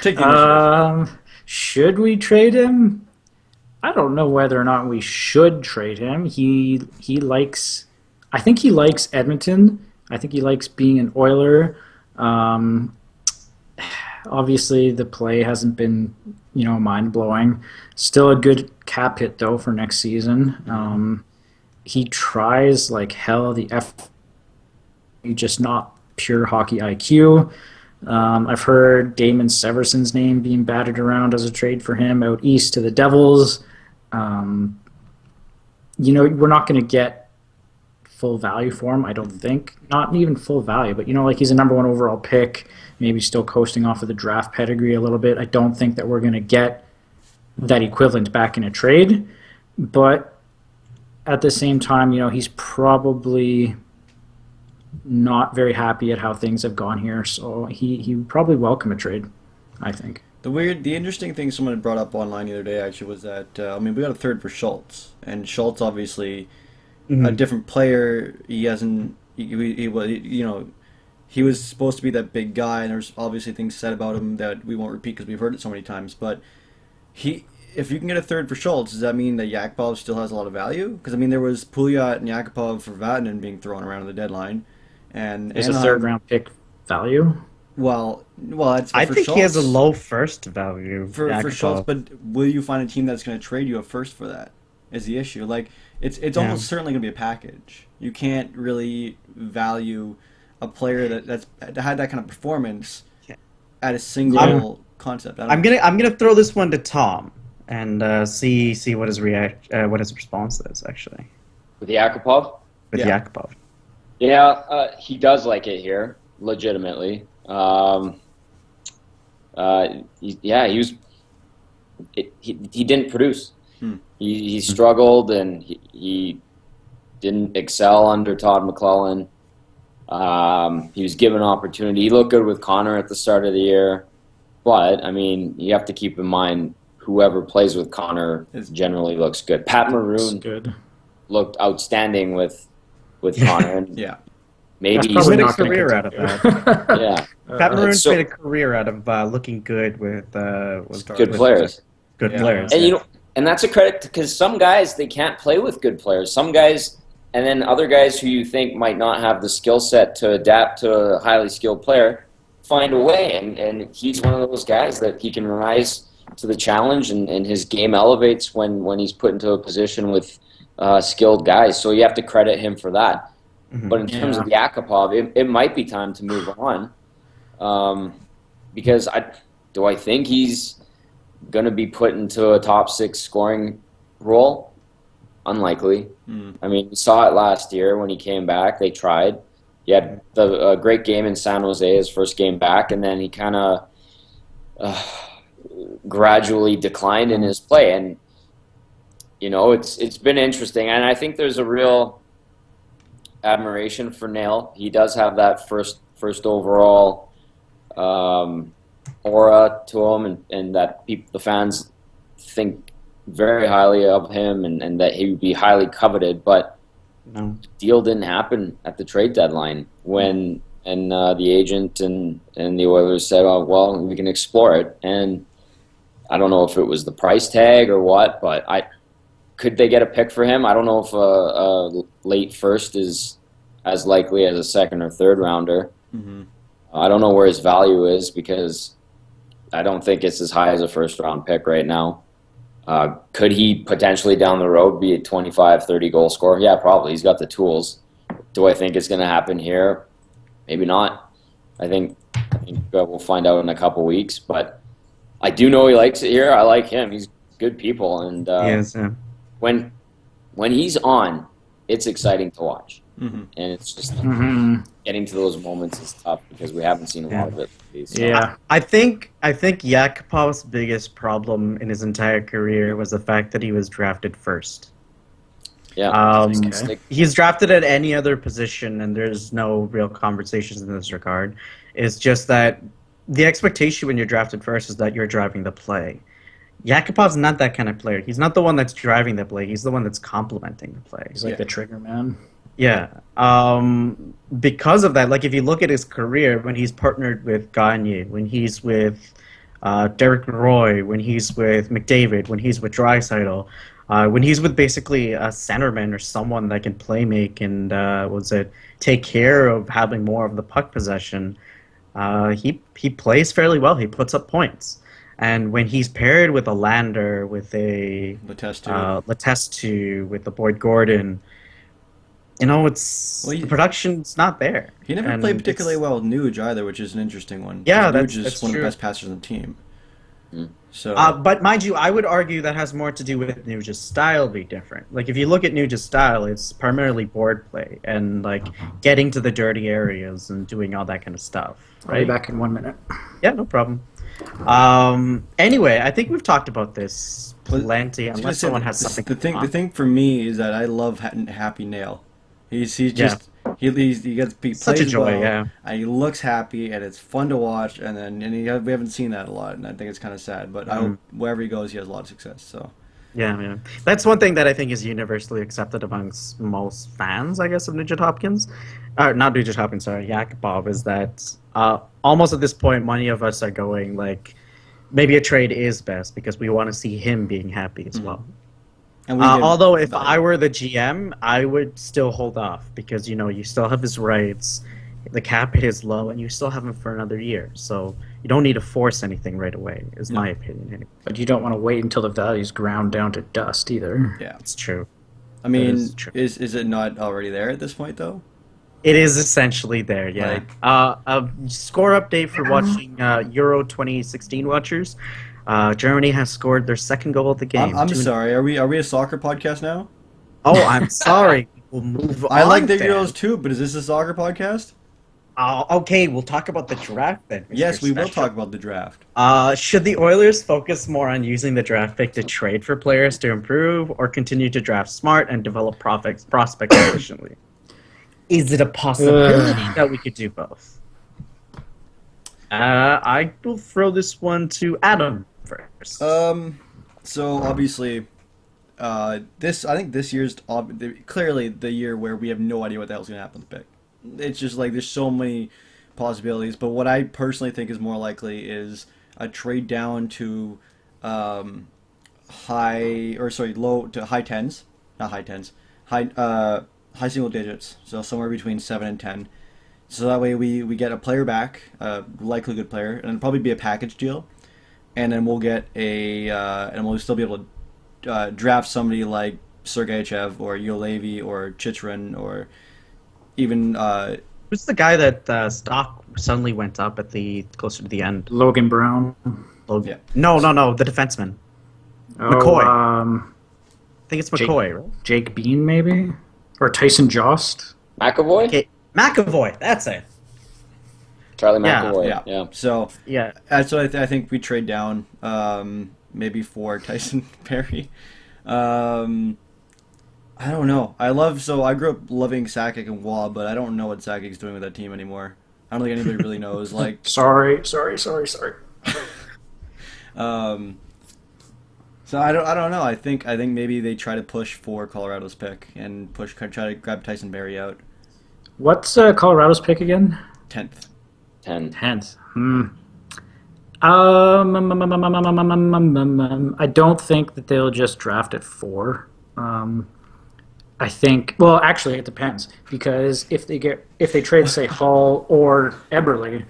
Take the initiative. Should we trade him? I don't know whether or not we should trade him. He likes. I think he likes Edmonton. I think he likes being an Oiler. Obviously, the play hasn't been, mind blowing. Still a good cap hit though for next season. He tries like hell. Just not pure hockey IQ. I've heard Damon Severson's name being batted around as a trade for him out east to the Devils. We're not going to get full value for him, I don't think. Not even full value, but he's a number 1 overall pick, maybe still coasting off of the draft pedigree a little bit. I don't think that we're going to get that equivalent back in a trade, but at the same time, he's probably not very happy at how things have gone here, so he would probably welcome a trade, I think. The interesting thing someone brought up online the other day actually was that we got a third for Schultz, and Schultz obviously a different player. He hasn't he was supposed to be that big guy, and there's obviously things said about him that we won't repeat because we've heard it so many times. But if you can get a third for Schultz, does that mean that Yakupov still has a lot of value? Because there was Pouliot and Yakupov for Vatanen being thrown around at the deadline, and is a third round pick value? Well, it's I for think Schultz. He has a low first value for Schultz, but will you find a team that's going to trade you a first for that? Is the issue. It's almost certainly going to be a package. You can't really value a player that had that kind of performance at a single concept. I'm gonna throw this one to Tom and see what his response is actually With Yakupov? with Yakupov. Yeah, he does like it here, legitimately. He didn't produce. He struggled, and he didn't excel under Todd McClellan. He was given opportunity. He looked good with Connor at the start of the year, but you have to keep in mind whoever plays with Connor generally looks good. Pat Maroon looked outstanding with Connor. And yeah. He's That's made probably a not gonna career out of continue. that. yeah, Pat Maroon's so- made a career out of looking good with good players. Good Yeah. players. And and that's a credit because some guys they can't play with good players. Some guys, and then other guys who you think might not have the skill set to adapt to a highly skilled player, find a way. And he's one of those guys that he can rise to the challenge, and his game elevates when he's put into a position with skilled guys. So you have to credit him for that. Mhm. But in terms of Yakupov, it might be time to move on, because I think he's going to be put into a top 6 scoring role? Unlikely. We saw it last year when he came back. They tried. He had a great game in San Jose, his first game back, and then he kind of gradually declined in his play. And it's been interesting, and I think there's a real admiration for Nail. He does have that first overall aura to him, and that the fans think very highly of him, and that he would be highly coveted. But deal didn't happen at the trade deadline when the agent and the Oilers said, "Oh, well, we can explore it." And I don't know if it was the price tag or what, but could they get a pick for him? I don't know if a late first is as likely as a second or third rounder. Mm-hmm. I don't know where his value is because I don't think it's as high as a first round pick right now. Could he potentially down the road be a 25, 30 goal scorer? Yeah, probably. He's got the tools. Do I think it's going to happen here? Maybe not. I think we'll find out in a couple weeks. But I do know he likes it here. I like him. He's good people, and Yes. when he's on, it's exciting to watch. Mm-hmm. And it's just Mm-hmm. getting to those moments is tough because we haven't seen a lot of it. So. Yeah. I think Yakupov's biggest problem in his entire career was the fact that he was drafted first. Yeah. Okay. He's drafted at any other position, and there's no real conversations in this regard. It's just that the expectation when you're drafted first is that you're driving the play. Yakupov's not that kind of player. He's not the one that's driving the play. He's the one that's complementing the play. He's like the trigger man. Yeah. Because of that, like if you look at his career, when he's partnered with Gagne, when he's with Derek Roy, when he's with McDavid, when he's with Draisaitl, when he's with basically a centerman or someone that can play make and take care of having more of the puck possession, he plays fairly well. He puts up points. And when he's paired with a Lander, with a Letestu, with the Boyd Gordon, the production's not there. He never played particularly well with Nuge either, which is an interesting one. Yeah, Nuge is that's one true. of the best passers on the team. So, but mind you, I would argue that has more to do with Nuge's style being different. Like if you look at Nuge's style, it's primarily board play and like getting to the dirty areas and doing all that kind of stuff. Right. I'll be back in 1 minute. Yeah, no problem. Anyway, I think we've talked about this plenty. Unless someone has something. The thing for me is that I love Happy Nail. He's just he plays such a joy, well, and he looks happy, and it's fun to watch. And we haven't seen that a lot, and I think it's kind of sad. But I hope wherever he goes, he has a lot of success. So yeah, that's one thing that I think is universally accepted amongst most fans, I guess, of Nugent-Hopkins. Not Nugent-Hopkins, sorry, Yakupov, is that almost at this point, many of us are going like, maybe a trade is best because we want to see him being happy as well. And although if I were the GM, I would still hold off because, you still have his rights, the cap hit is low, and you still have him for another year. So you don't need to force anything right away, is my opinion. Anyway. But you don't want to wait until the value's ground down to dust either. Yeah. It's true. I mean, is it not already there at this point, though? It is essentially there, yeah. A score update for watching Euro 2016 watchers. Germany has scored their second goal of the game. I'm sorry. Are we a soccer podcast now? Oh, I'm sorry. We'll move on. I like the Euros too, but is this a soccer podcast? Okay, we'll talk about the draft then. Yes, we will talk about the draft. Should the Oilers focus more on using the draft pick to trade for players to improve, or continue to draft smart and develop prospects efficiently? Is it a possibility that we could do both? I will throw this one to Adam first. So obviously, I think this year's clearly the year where we have no idea what the hell's gonna happen with the pick. It's just like there's so many possibilities. But what I personally think is more likely is a trade down to low to high tens, not high tens, high single digits, so somewhere between 7 and 10. So that way we get a player back, likely good player, and it'll probably be a package deal. And then we'll get and we'll still be able to draft somebody like Sergachev or Yolevi or Chychrun or even... Who's the guy that stock suddenly went up at closer to the end? Logan Brown. Yeah. No, the defenseman. McCoy. I think it's McCoy, right? Jake Bean, maybe? Or Tyson Jost? McAvoy? Okay. McAvoy, that's it. Charlie McAvoy, yeah. So, yeah. That's what I think we trade down, maybe for Tyson Perry. I don't know. I grew up loving Sakic and Waugh, but I don't know what Sakic's doing with that team anymore. I don't think anybody really knows. Like, sorry. So I don't know. I think maybe they try to push for Colorado's pick and try to grab Tyson Barrie out. What's Colorado's pick again? 10th. 10th. I don't think that they'll just draft at 4. I think. Well, actually, it depends because if they trade, say, Hall or Eberle,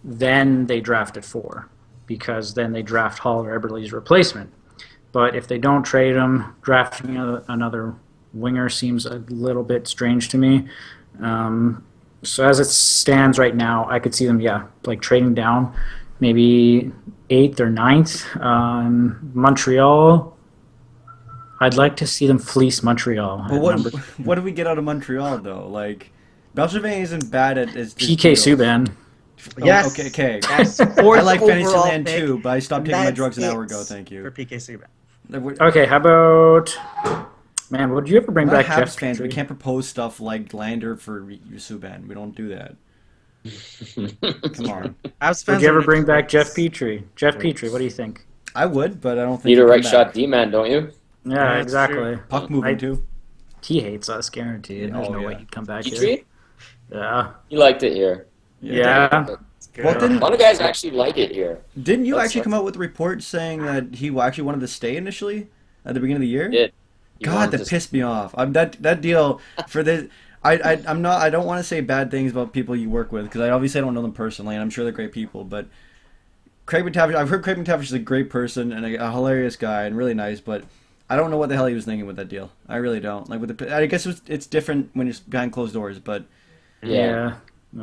then they draft at 4 because then they draft Hall or Eberle's replacement. But if they don't trade him, drafting another winger seems a little bit strange to me. So as it stands right now, I could see them, trading down maybe 8th or 9th. Montreal, I'd like to see them fleece Montreal. But at what number what do we get out of Montreal though? Like, Belgian isn't bad at his PK deals. Subban. Yes. Okay. Yes. I Fourth like overall Fantasyland pick, too, but I stopped and taking my that's drugs an hour it ago. Thank you. For PK Subban. Okay, how about... Man, would you ever bring We're back not Jeff Habs fans. We Petrie? can't propose stuff like Lander for Subban. We don't do that. Come on. Avs fans Would you are ever bring back ridiculous. Jeff Petrie? Jeff Petrie, what do you think? I would, but I don't think Need a he'd right come shot back. D-man, don't you? Yeah, that's exactly. true. Puck moving too. He hates us, guaranteed. There's Oh, no yeah. way he'd come back here. Petrie? Yeah. You liked it here. Yeah. Well, A lot of guys actually like it here. Didn't you That's- actually come out with a report saying that he actually wanted to stay initially at the beginning of the year? Did. You God, wanted that to- pissed me off. That deal for this. I'm not. I don't want to say bad things about people you work with because I obviously don't know them personally, and I'm sure they're great people. But Craig McTavish, I've heard Craig McTavish is a great person and a hilarious guy and really nice, but I don't know what the hell he was thinking with that deal. I really don't. Like with the, I guess it's different when you're behind closed doors, but Yeah.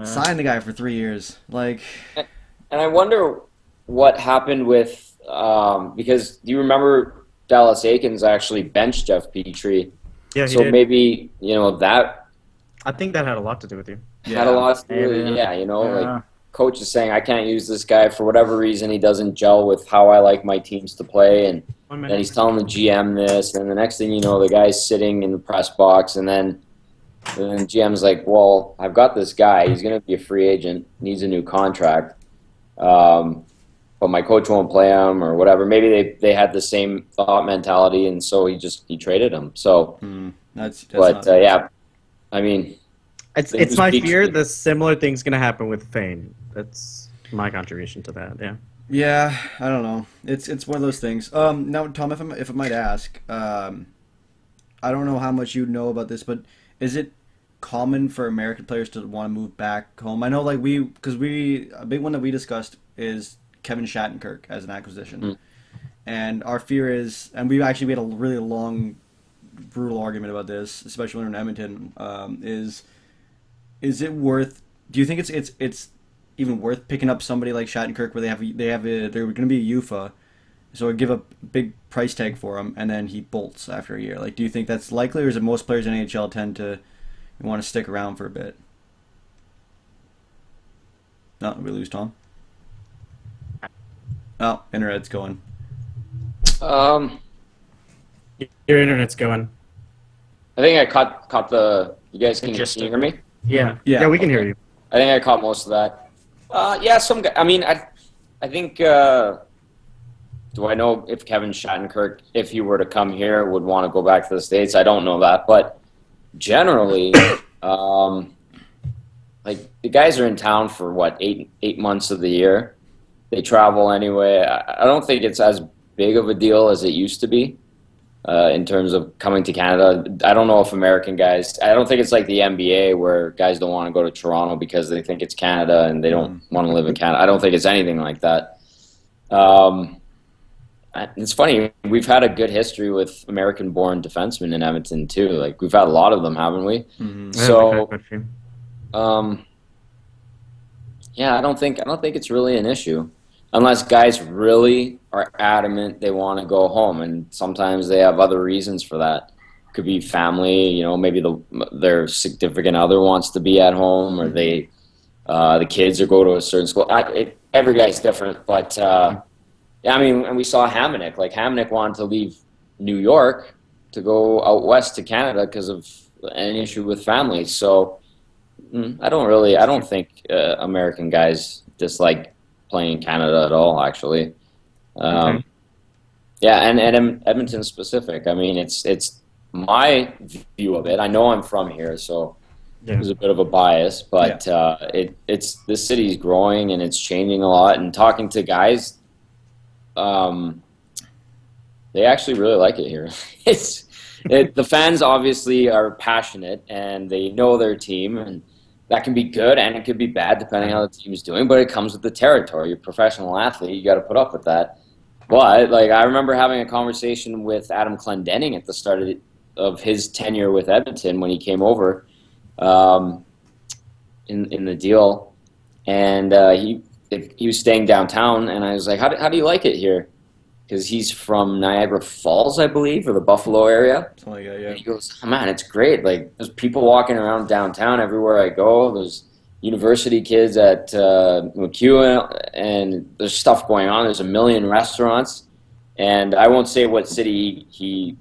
sign the guy for 3 years. Like, And I wonder what happened with because do you remember Dallas Aikens actually benched Jeff Petrie? Yeah, he So did. maybe that I think that had a lot to do with you. had a lot to do with it. Maybe. Yeah, Yeah. like coach is saying I can't use this guy for whatever reason. He doesn't gel with how I like my teams to play, and 1 then minute. he's telling the GM this, and the next thing you know, the guy's sitting in the press box, and then GM's like, well, I've got this guy. He's going to be a free agent, needs a new contract, but my coach won't play him or whatever. Maybe they had the same thought mentality, and so he traded him. So, that's but not, yeah, I mean, It's my Petrie. fear the similar thing's going to happen with Fane. That's my contribution to that, yeah. Yeah, I don't know. It's one of those things. Now, Tom, if I might ask, I don't know how much you know about this, but is it common for American players to want to move back home? I know, like a big one that we discussed is Kevin Shattenkirk as an acquisition, and our fear is, and we had a really long, brutal argument about this, especially when we were in Edmonton. Is it worth? Do you think it's even worth picking up somebody like Shattenkirk where they're going to be a UFA, so we give a big price tag for him and then he bolts after a year? Like, do you think that's likely, or is it most players in NHL tend to want to stick around for a bit? No, we lose Tom. Oh, internet's going. I Your internet's going. think I caught the. You guys can Just- you hear me? Yeah. Yeah. Yeah, we can hear you. I think I caught most of that. Yeah, some guy. I mean, I think. Do I know if Kevin Shattenkirk, if he were to come here, would want to go back to the States? I don't know that, but generally, like the guys are in town for what 8 months of the year. They travel anyway. I don't think it's as big of a deal as it used to be. In terms of coming to Canada, I don't know if American guys. I don't think it's like the NBA where guys don't want to go to Toronto because they think it's Canada and they don't want to live in Canada. I don't think it's anything like that. It's funny. We've had a good history with American-born defensemen in Edmonton too. Like we've had a lot of them, haven't we? Mm-hmm. So, yeah, I don't think it's really an issue. Unless guys really are adamant they want to go home, and sometimes they have other reasons for that. Could be family, maybe their significant other wants to be at home, or the kids or go to a certain school. Every guy's different, but yeah, I mean, and we saw Hamonic. Like Hamonic wanted to leave New York to go out west to Canada because of an issue with family. So I don't think American guys dislike playing in Canada at all, actually. Okay. Yeah, and Edmonton specific. I mean, it's my view of it. I know I'm from here, so Yeah. there's a bit of a bias, but it's this city's growing and it's changing a lot. And talking to guys, they actually really like it here. The fans obviously are passionate and they know their team, and that can be good and it could be bad depending on how the team is doing, but it comes with the territory. You're a professional athlete, you got to put up with that. But like I remember having a conversation with Adam Clendenning at the start of his tenure with Edmonton when he came over in the deal, and he was staying downtown, and I was like, how do you like it here? Because he's from Niagara Falls, I believe, or the Buffalo area. Something like that, yeah. And he goes, oh, man, it's great. Like, there's people walking around downtown everywhere I go. There's university kids at McEwen, and there's stuff going on. There's a million restaurants. And I won't say what city it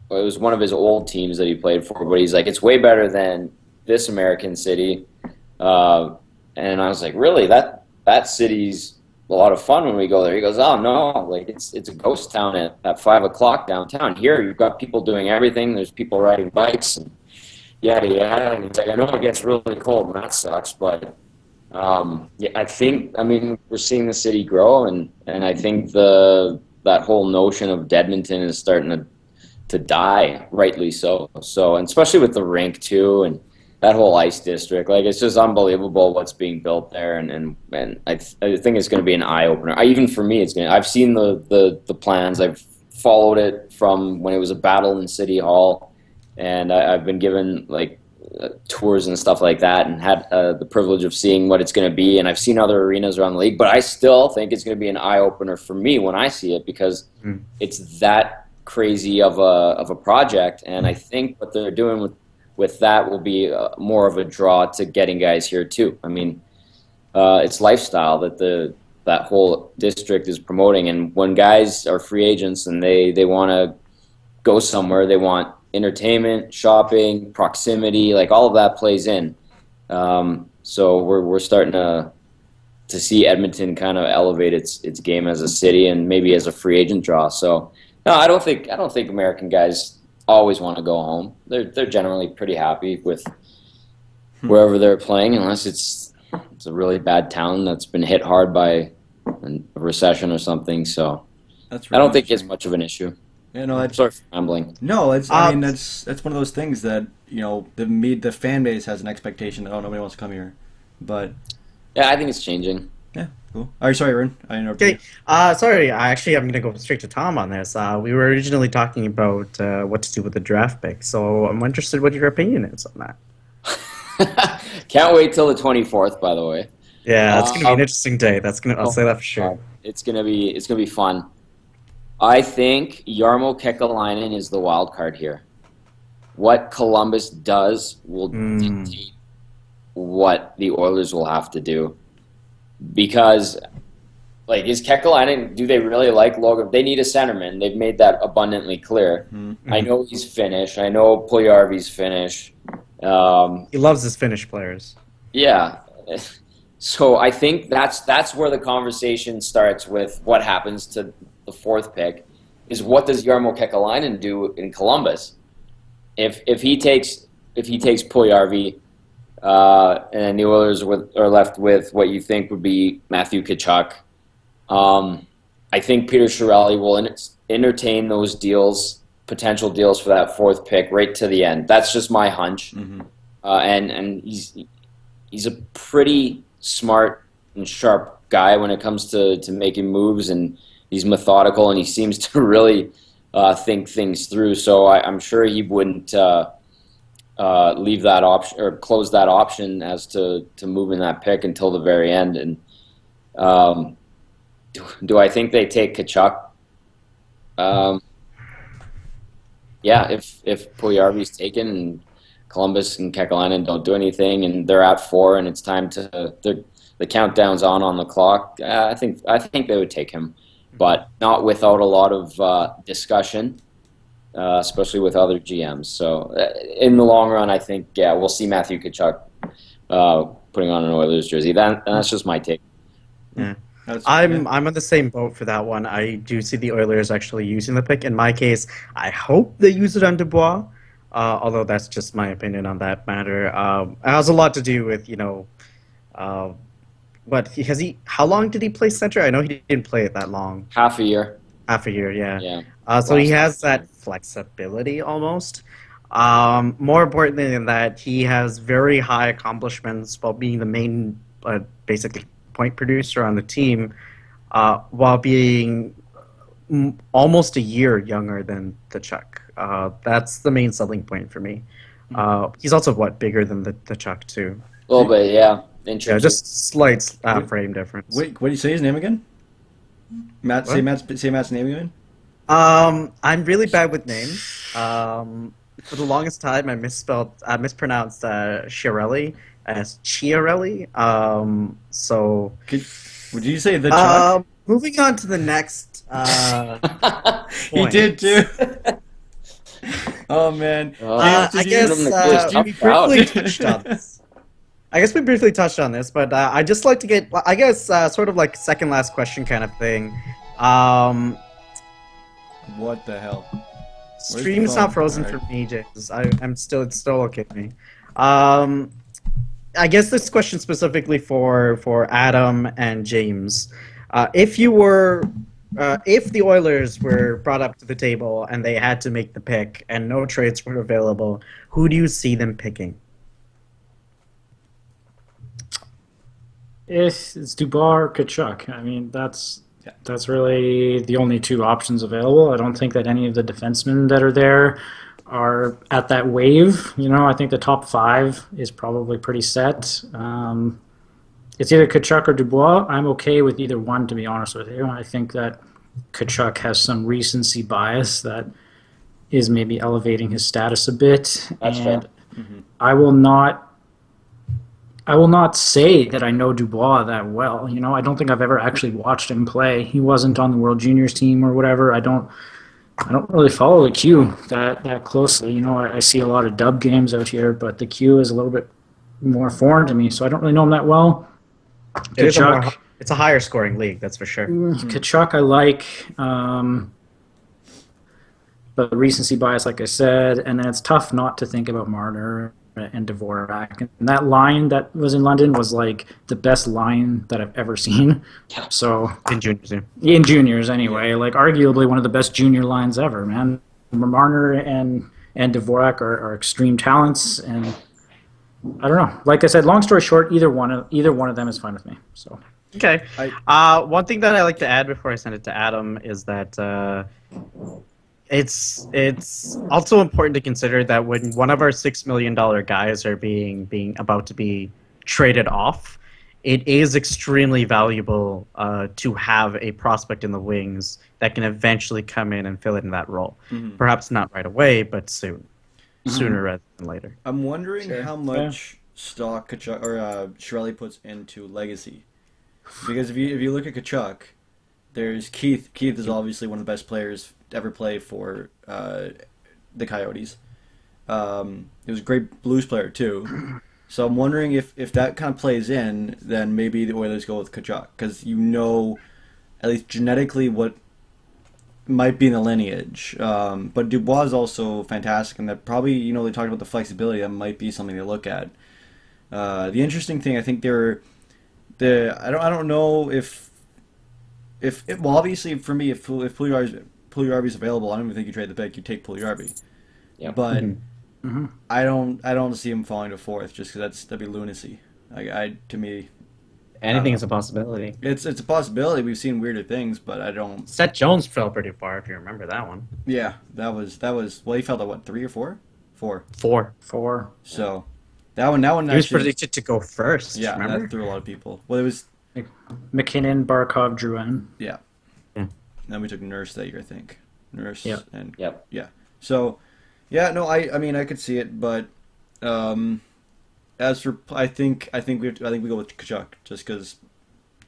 was one of his old teams that he played for, but he's like, it's way better than this American city. And I was like, really? That city's a lot of fun when we go there. He goes, oh no, like it's a ghost town at 5 o'clock downtown. Here you've got people doing everything. There's people riding bikes and yada yada. And he's like, I know it gets really cold and that sucks, but yeah, I mean we're seeing the city grow, and I think that whole notion of Edmonton is starting to die, rightly so. So, and especially with the rink too, and that whole ice district, like it's just unbelievable what's being built there, and I think it's going to be an eye opener. Even for me, I've seen the plans. I've followed it from when it was a battle in City Hall, and I've been given like tours and stuff like that, and had the privilege of seeing what it's going to be. And I've seen other arenas around the league, but I still think it's going to be an eye opener for me when I see it, because it's that crazy of a project, and I think what they're doing with that will be more of a draw to getting guys here too. I mean, it's lifestyle that whole district is promoting, and when guys are free agents and they want to go somewhere, they want entertainment, shopping, proximity, like all of that plays in. So we're starting to see Edmonton kind of elevate its game as a city and maybe as a free agent draw. So no, I don't think American guys always want to go home. They're generally pretty happy with wherever they're playing, unless it's a really bad town that's been hit hard by a recession or something. So That's I really don't think it's much of an issue. Yeah, no, that's Sorry for rambling. no, it's. I mean, that's one of those things that the fan base has an expectation that nobody wants to come here, but Yeah, I think it's changing. yeah, cool. All right, sorry, Aaron, I interrupted Okay, sorry. I'm going to go straight to Tom on this. We were originally talking about what to do with the draft pick, so I'm interested what your opinion is on that. Can't wait till the 24th, by the way. Yeah, it's going to be an interesting day. I'll say that for sure. It's gonna be fun. I think Jarmo Kekalainen is the wild card here. What Columbus does will dictate what the Oilers will have to do. Because, like, is Kekalainen, do they really like Logan? They need a centerman. They've made that abundantly clear. I know he's Finnish. I know Puljujärvi's Finnish. He loves his Finnish players. Yeah. So I think that's where the conversation starts with what happens to the fourth pick, is what does Jarmo Kekalainen do in Columbus? If he takes Puljujärvi, and the Oilers are left with what you think would be Matthew Tkachuk, I think Peter Chiarelli will entertain those potential deals for that fourth pick right to the end. That's just my hunch. And he's a pretty smart and sharp guy when it comes to making moves, and he's methodical, and he seems to really think things through. So I'm sure he wouldn't leave that option or close that option as to moving that pick until the very end. And do I think they take Tkachuk? Yeah, if Puljujärvi's taken and Columbus and Kekalainen don't do anything, and they're at 4, and it's time to the countdown's on the clock. I think they would take him, but not without a lot of discussion, especially with other GMs. So in the long run, I think we'll see Matthew Tkachuk putting on an Oilers jersey. That's just my take. Yeah. I'm on the same boat for that one. I do see the Oilers actually using the pick. In my case, I hope they use it on Dubois. Although that's just my opinion on that matter. It has a lot to do with, how long did he play center? I know he didn't play it that long. Half a year. Half a year, yeah. Yeah. So he has that flexibility almost. More importantly than that, he has very high accomplishments while being the main, basically, point producer on the team, while being almost a year younger than Tkachuk. That's the main selling point for me. He's also bigger than the Tkachuk too. A little bit, yeah. Yeah, just slight frame difference. Wait, what do you say his name again? Matt, say What? Matt's name again. I'm really bad with names. For the longest time, I mispronounced Chiarelli as Chiarelli. Would you say the Chuck? Moving on to the next He point. did too. Oh man. I guess we briefly touched on this. But I just like to get, I guess, sort of like second last question kind of thing. What the hell? Stream's not frozen for me, James. It's still okay with me. I guess this question specifically for Adam and James. If the Oilers were brought up to the table and they had to make the pick and no trades were available, who do you see them picking? It's Dubois or Kachuk. I mean, that's really the only two options available. I don't think that any of the defensemen that are there are at that wave. I think the top 5 is probably pretty set. It's either Kachuk or Dubois. I'm okay with either one, to be honest with you. I think that Kachuk has some recency bias that is maybe elevating his status a bit. That's fair. Mm-hmm. I will not say that I know Dubois that well. I don't think I've ever actually watched him play. He wasn't on the World Juniors team or whatever. I don't really follow the Q that closely. I see a lot of dub games out here, but the Q is a little bit more foreign to me, so I don't really know him that well. Kachuk, It's a higher scoring league, that's for sure. Kachuk I like, but recency bias, like I said, and then it's tough not to think about Marner and Dvorak. And that line that was in London was like the best line that I've ever seen. So In juniors, yeah. in juniors anyway, like arguably one of the best junior lines ever, man. Marner and Dvorak are extreme talents, and I don't know. Like I said, long story short, either one of them is fine with me. So Okay. One thing that I like to add before I send it to Adam is that it's also important to consider that when one of our $6 million guys are being about to be traded off, it is extremely valuable to have a prospect in the wings that can eventually come in and fill in that role. Mm-hmm. Perhaps not right away, but sooner rather than later. I'm wondering how much stock Kachuk or Chiarelli puts into legacy, because if you look at Kachuk, there's Keith. Keith is obviously one of the best players to ever play for the Coyotes. He was a great Blues player too. So I'm wondering if that kind of plays in, then maybe the Oilers go with Kachuk, because at least genetically what might be in the lineage. But Dubois is also fantastic, and that probably, they talked about the flexibility, that might be something to look at. The interesting thing, I think I don't know if well, obviously for me, if Puljujarvi is available, I don't even think you trade the pick. You take Puljujarvi. Yeah. But I don't see him falling to 4th, just because that'd be lunacy. To me, Anything is a possibility. it's a possibility. We've seen weirder things, but I don't. Seth Jones fell pretty far, if you remember that one. Yeah, that was. Well, he fell to what, 3 or 4? 4. 4. So that one He was actually, predicted to go first. yeah, remember? that threw a lot of people. Well, it was McKinnon, Barkov, Drouin. yeah. Yeah. Then we took Nurse that year, I think. Nurse Yep. and Yep. yeah. So yeah, no, I mean I could see it, but as for I think we go with Kachuk, just because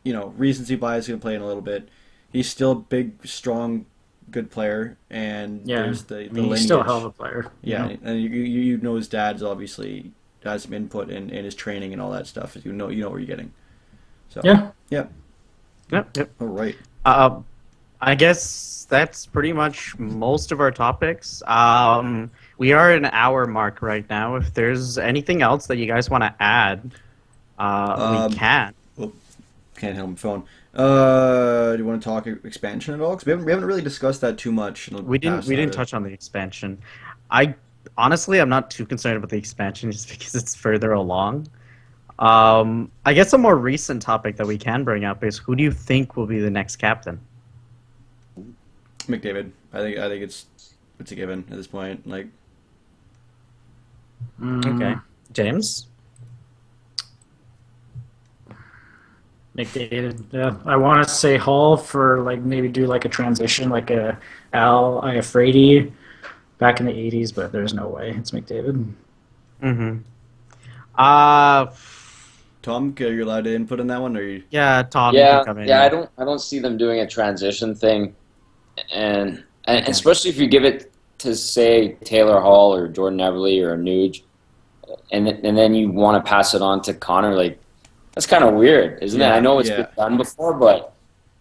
recency bias is going to play in a little bit. He's still a big, strong, good player, and there's the lineage. He's still a hell of a player. Yeah, and you know his dad's obviously has some input in his training and all that stuff. You know what you're getting. So Yeah. Yep. All right. I guess that's pretty much most of our topics. We are an hour mark right now. If there's anything else that you guys want to add, we can. Well, can't handle my phone. Do you want to talk expansion at all? Because we haven't really discussed that too much. We didn't touch on the expansion. Honestly, I'm not too concerned about the expansion just because it's further along. I guess a more recent topic that we can bring up is, who do you think will be the next captain? McDavid. I think it's a given at this point. Like, Okay, James. McDavid. Yeah, I want to say Hall for like maybe do like a transition, like a Al Iafrate back in the '80s, but there's no way it's McDavid. Mm-hmm. Uh, Tom, you're allowed to input on that one, or you? yeah, Tom, you can come in. Yeah. I don't see them doing a transition thing, and Okay. especially if you give it to say Taylor Hall or Jordan Everly or Nuge, and then you want to pass it on to Connor. Like that's kind of weird, isn't it? I know it's been done before, but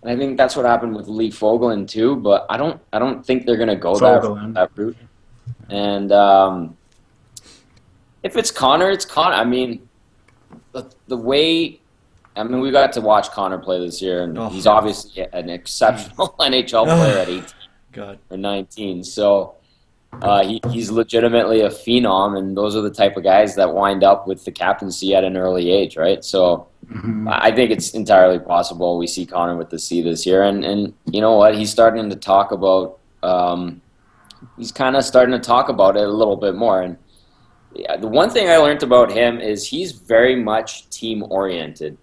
I think that's what happened with Lee Fogelin too. But I don't think they're gonna go that route. And if it's Connor, it's Connor. I mean, the way. I mean, we got to watch Connor play this year, and he's obviously an exceptional NHL player at 18 or 19. So he's legitimately a phenom, and those are the type of guys that wind up with the captaincy at an early age, right? So I think it's entirely possible we see Connor with the C this year. And you know what? He's starting to talk about he's kind of starting to talk about it a little bit more. And the one thing I learned about him is he's very much team-oriented.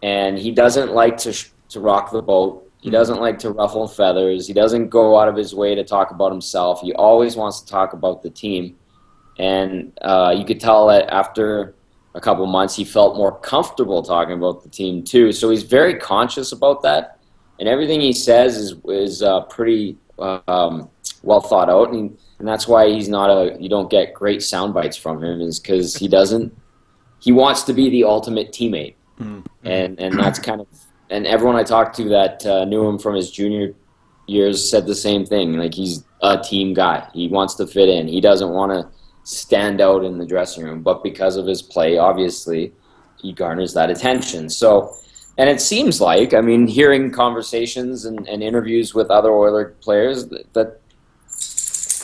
And he doesn't like to rock the boat. He doesn't like to ruffle feathers. He doesn't go out of his way to talk about himself. He always wants to talk about the team. And you could tell that after a couple months, he felt more comfortable talking about the team too. So he's very conscious about that. And everything he says is pretty well thought out. And that's why he's not you don't get great sound bites from him, is because he wants to be the ultimate teammate. And that's kind of, and everyone I talked to that knew him from his junior years said the same thing. Like, he's a team guy. He wants to fit in. He doesn't want to stand out in the dressing room, but because of his play, obviously, he garners that attention. So, and it seems like, I mean, hearing conversations and interviews with other Oilers players, that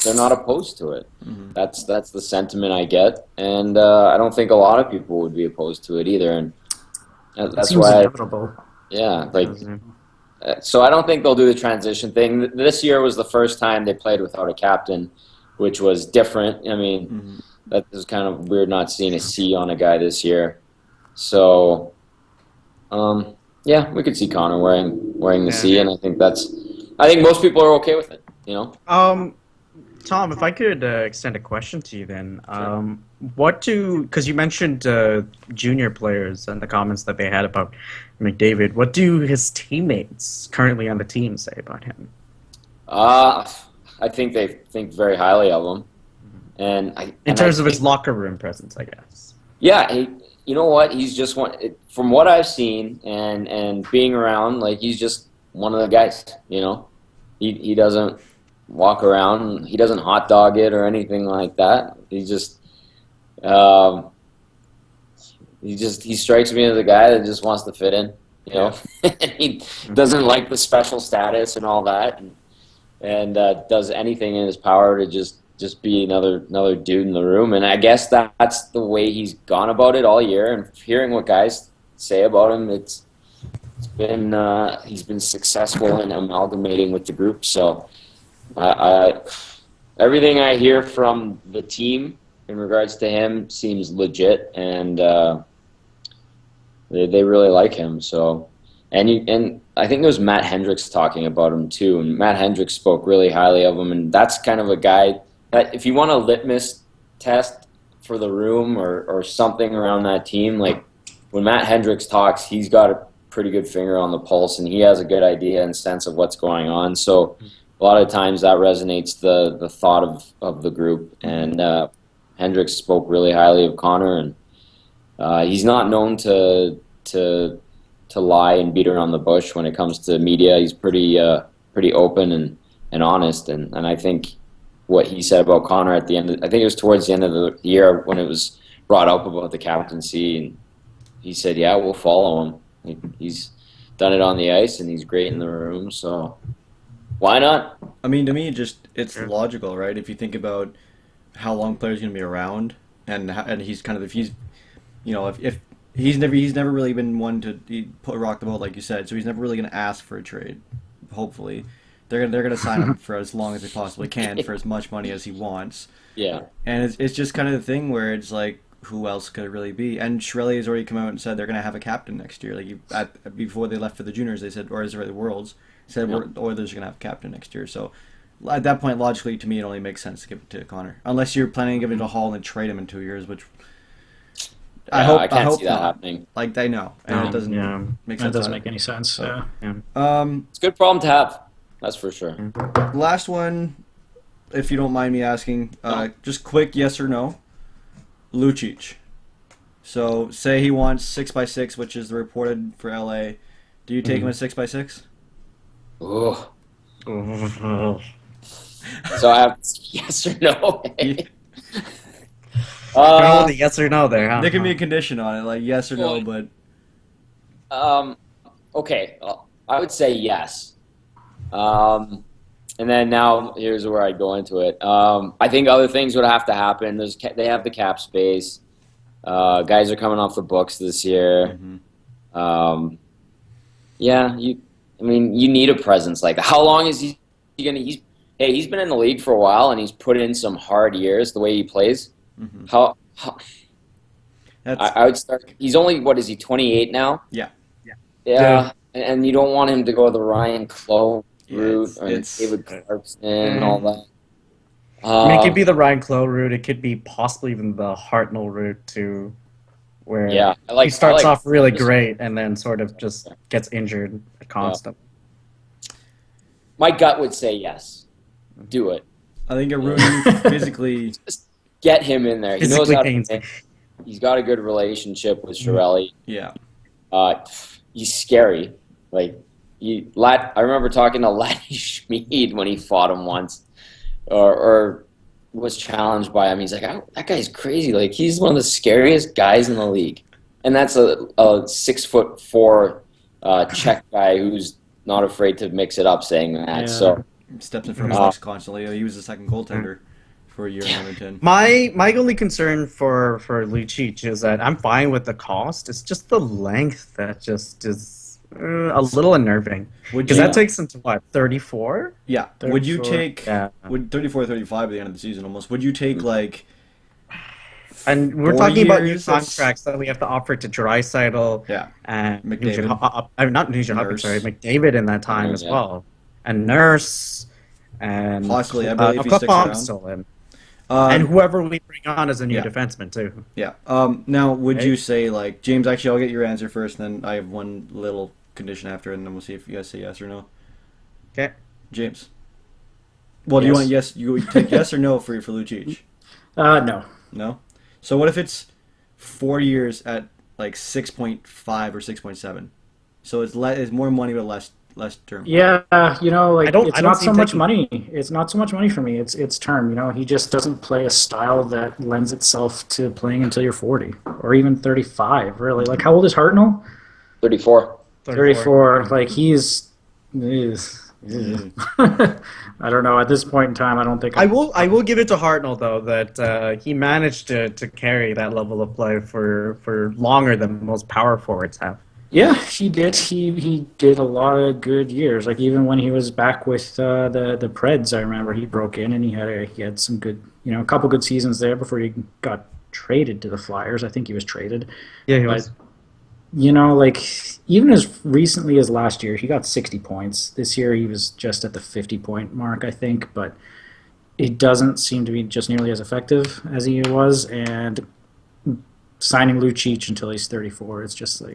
they're not opposed to it. That's the sentiment I get, and I don't think a lot of people would be opposed to it either. And that's why, so I don't think they'll do the transition thing. This year was the first time they played without a captain, which was different. I mean, that was kind of weird not seeing a C on a guy this year. So, we could see Connor wearing the C, and I think most people are okay with it. You know. Tom, if I could extend a question to you then. Because you mentioned junior players and the comments that they had about McDavid, what do his teammates currently on the team say about him? I think they think very highly of him. In terms of his locker room presence, I guess. Yeah, you know what? He's just one, from what I've seen and being around, like, he's just one of the guys, you know? He doesn't walk around. He doesn't hot dog it or anything like that. He strikes me as a guy that just wants to fit in, you know. He doesn't like the special status and all that, and does anything in his power to just be another dude in the room. And I guess that's the way he's gone about it all year. And hearing what guys say about him, it's been he's been successful in amalgamating with the group. So. Everything I hear from the team in regards to him seems legit, and they really like him. So, and I think there was Matt Hendricks talking about him too, and Matt Hendricks spoke really highly of him, and that's kind of a guy that, if you want a litmus test for the room or something around that team, like, when Matt Hendricks talks, he's got a pretty good finger on the pulse, and he has a good idea and sense of what's going on. So. A lot of times that resonates the thought of the group, and Hendricks spoke really highly of Connor, and he's not known to lie and beat around the bush when it comes to media. He's pretty open and honest, and I think what he said about Connor at the end, I think it was towards the end of the year when it was brought up about the captaincy, and he said, "Yeah, we'll follow him. He's done it on the ice, and he's great in the room, so." Why not? I mean, to me, it's logical, right? If you think about how long players going to be around, and he's kind of, if he's, you know, if he's never really been one to rock the boat, like you said, so he's never really going to ask for a trade. Hopefully, they're gonna sign him for as long as they possibly can for as much money as he wants. Yeah. And it's just kind of the thing where it's like, who else could it really be? And Shirley has already come out and said they're going to have a captain next year. Before they left for the juniors, they said, or is it the Worlds? Said Oilers are going to have a captain next year. So at that point, logically, to me, it only makes sense to give it to Connor, unless you're planning on giving it to Hall and trade him in 2 years, which I can't see that not. happening. Like they know, and it doesn't make sense. That doesn't make any sense. So. Yeah. It's a good problem to have. That's for sure. Last one, if you don't mind me asking, just quick yes or no. Lucic. So say he wants 6x6, which is the reported for LA. Do you take him at 6x6? Oh. So I have yes or no. The yes or no there, huh? There can be a condition on it, like yes or no, but okay, I would say yes. And then now here's where I go into it. I think other things would have to happen. They have the cap space. Guys are coming off the books this year. You need a presence like that. How long is he gonna? He's been in the league for a while and he's put in some hard years the way he plays. How I would start. He's only, what is he, 28 now? Yeah. And you don't want him to go the Ryan Clough route or David Clarkson and all that. It could be the Ryan Clough route. It could be possibly even the Hartnell route too, where he starts off really great and then sort of just gets injured constantly. My gut would say yes. Do it. I think a Rooney physically... Just get him in there. He knows how to. He's got a good relationship with Shirelli. Yeah. He's scary. I remember talking to Laddie Schmid when he fought him once, or was challenged by him. He's like, that guy's crazy. Like, he's one of the scariest guys in the league, and that's a 6'4" Czech guy who's not afraid to mix it up, saying that. Yeah. So steps in front of us constantly. He was the second goaltender for a year in Edmonton. My only concern for Lucic is that I'm fine with the cost. It's just the length that just is a little unnerving. Because that takes him to what, 34? Yeah. 34? Would you take 34, 35 at the end of the season almost? Would you take and we're talking about new contracts that we have to offer to Draisaitl and McDavid in that time as well, and Nurse, and possibly I believe he sticks around. Still in. And whoever we bring on as a new defenseman too. Yeah. Now, would you say James? Actually, I'll get your answer first, and then I have one little condition after, and then we'll see if you guys say yes or no. Okay. James. Well, do you want yes? You would take yes or no for Lucic? No. No. So what if it's 4 years at 6.5 or 6.7? So it's more money but less term. Yeah, it's not so much money. It's not so much money for me. It's term. He just doesn't play a style that lends itself to playing until you're 40 or even 35. Really, how old is Hartnell? 34. 34. He's. I don't know. At this point in time, I don't think I will give it to Hartnell though that he managed to carry that level of play for longer than most power forwards have. Yeah, he did. He did a lot of good years. Even when he was back with the Preds, I remember he broke in and he had some good, a couple good seasons there before he got traded to the Flyers. I think he was traded. Yeah, he was. Even as recently as last year, he got 60 points. This year he was just at the 50-point mark, I think, but it doesn't seem to be just nearly as effective as he was, and signing Lucic until he's 34, it's just I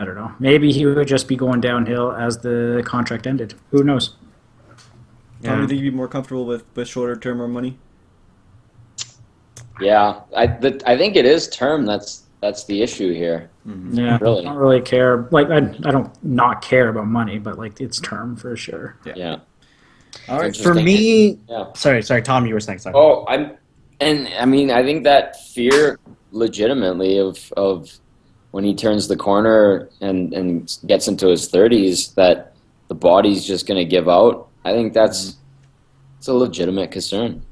don't know. Maybe he would just be going downhill as the contract ended. Who knows? Do you think you'd be more comfortable with shorter term or money? Yeah, I think it is term. That's the issue here. Mm-hmm. Yeah, really. I don't really care. I don't not care about money, but it's term for sure. Yeah. All right. For me, sorry, Tom, you were saying something. Oh, I think that fear legitimately of when he turns the corner and gets into his 30s that the body's just going to give out. I think it's a legitimate concern.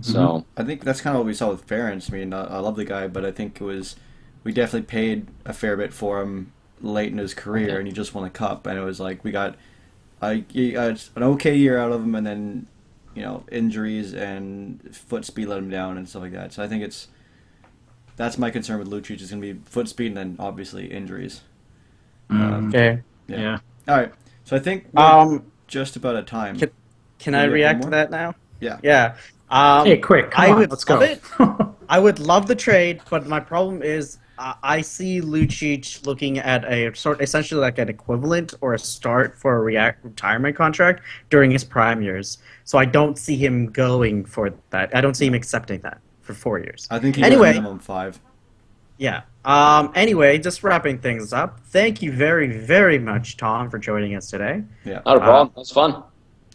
So I think that's kind of what we saw with Ferentz. I love the guy, but I think we definitely paid a fair bit for him late in his career, and he just won a cup, and it was we got an okay year out of him, and then injuries and foot speed let him down and stuff like that. So I think that's my concern with Lucic is going to be foot speed and then obviously injuries. Okay. Yeah. All right. So I think we're just about at time. Can I you have react one to more? that now? Yeah. Yeah. Hey, quick, come I on, would let's love go. it. I would love the trade, but my problem is I see Lucic looking at essentially like an equivalent or a start for a retirement contract during his prime years. So I don't see him going for that. I don't see him accepting that for 4 years. I think he Anyway. goes minimum 5. Yeah. Anyway, just wrapping things up. Thank you very, very much, Tom, for joining us today. Yeah. Not a problem. That's fun.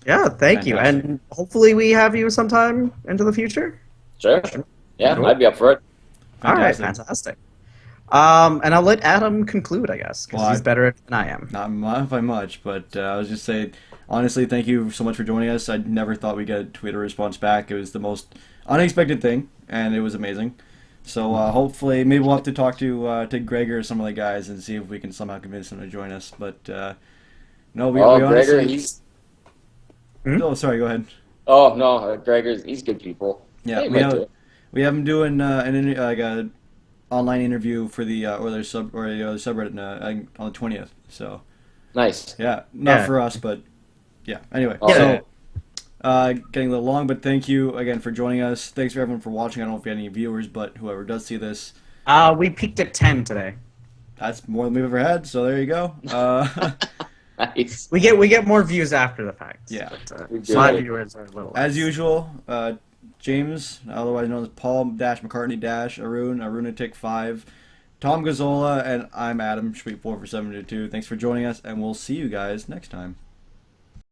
Yeah, thank you. Fantastic. And hopefully we have you sometime into the future. Sure. Yeah, Cool. I'd be up for it. All right, Fantastic. fantastic. And I'll let Adam conclude, I guess, because Well, he's better at it than I am. Not by much, but I was just saying, honestly, thank you so much for joining us. I never thought we'd get a Twitter response back. It was the most unexpected thing, and it was amazing. So hopefully, maybe we'll have to talk to Gregor or some of the guys and see if we can somehow convince them to join us. But no, we Gregor, honestly. he's... Oh, sorry. Go ahead. Oh, no, Gregor, he's good people. Yeah, He might do it. we have him doing an online interview for the Oilers subreddit on the 20th. So Nice. yeah, not Yeah. for us, but yeah. Anyway, Yeah. so getting a little long, but thank you again for joining us. Thanks for everyone for watching. I don't know if we had any viewers, but whoever does see this, We peaked at 10 today. that's more than we've ever had. So there you go. Nice. We get more views after the fact. Yeah. But, We do. live viewers are a little As less. usual, James, otherwise known as Paul-McCartney- Arun, Arunatic5, Tom Gazzola, and I'm Adam, Sweet 4 for 722. Thanks for joining us, and we'll see you guys next time.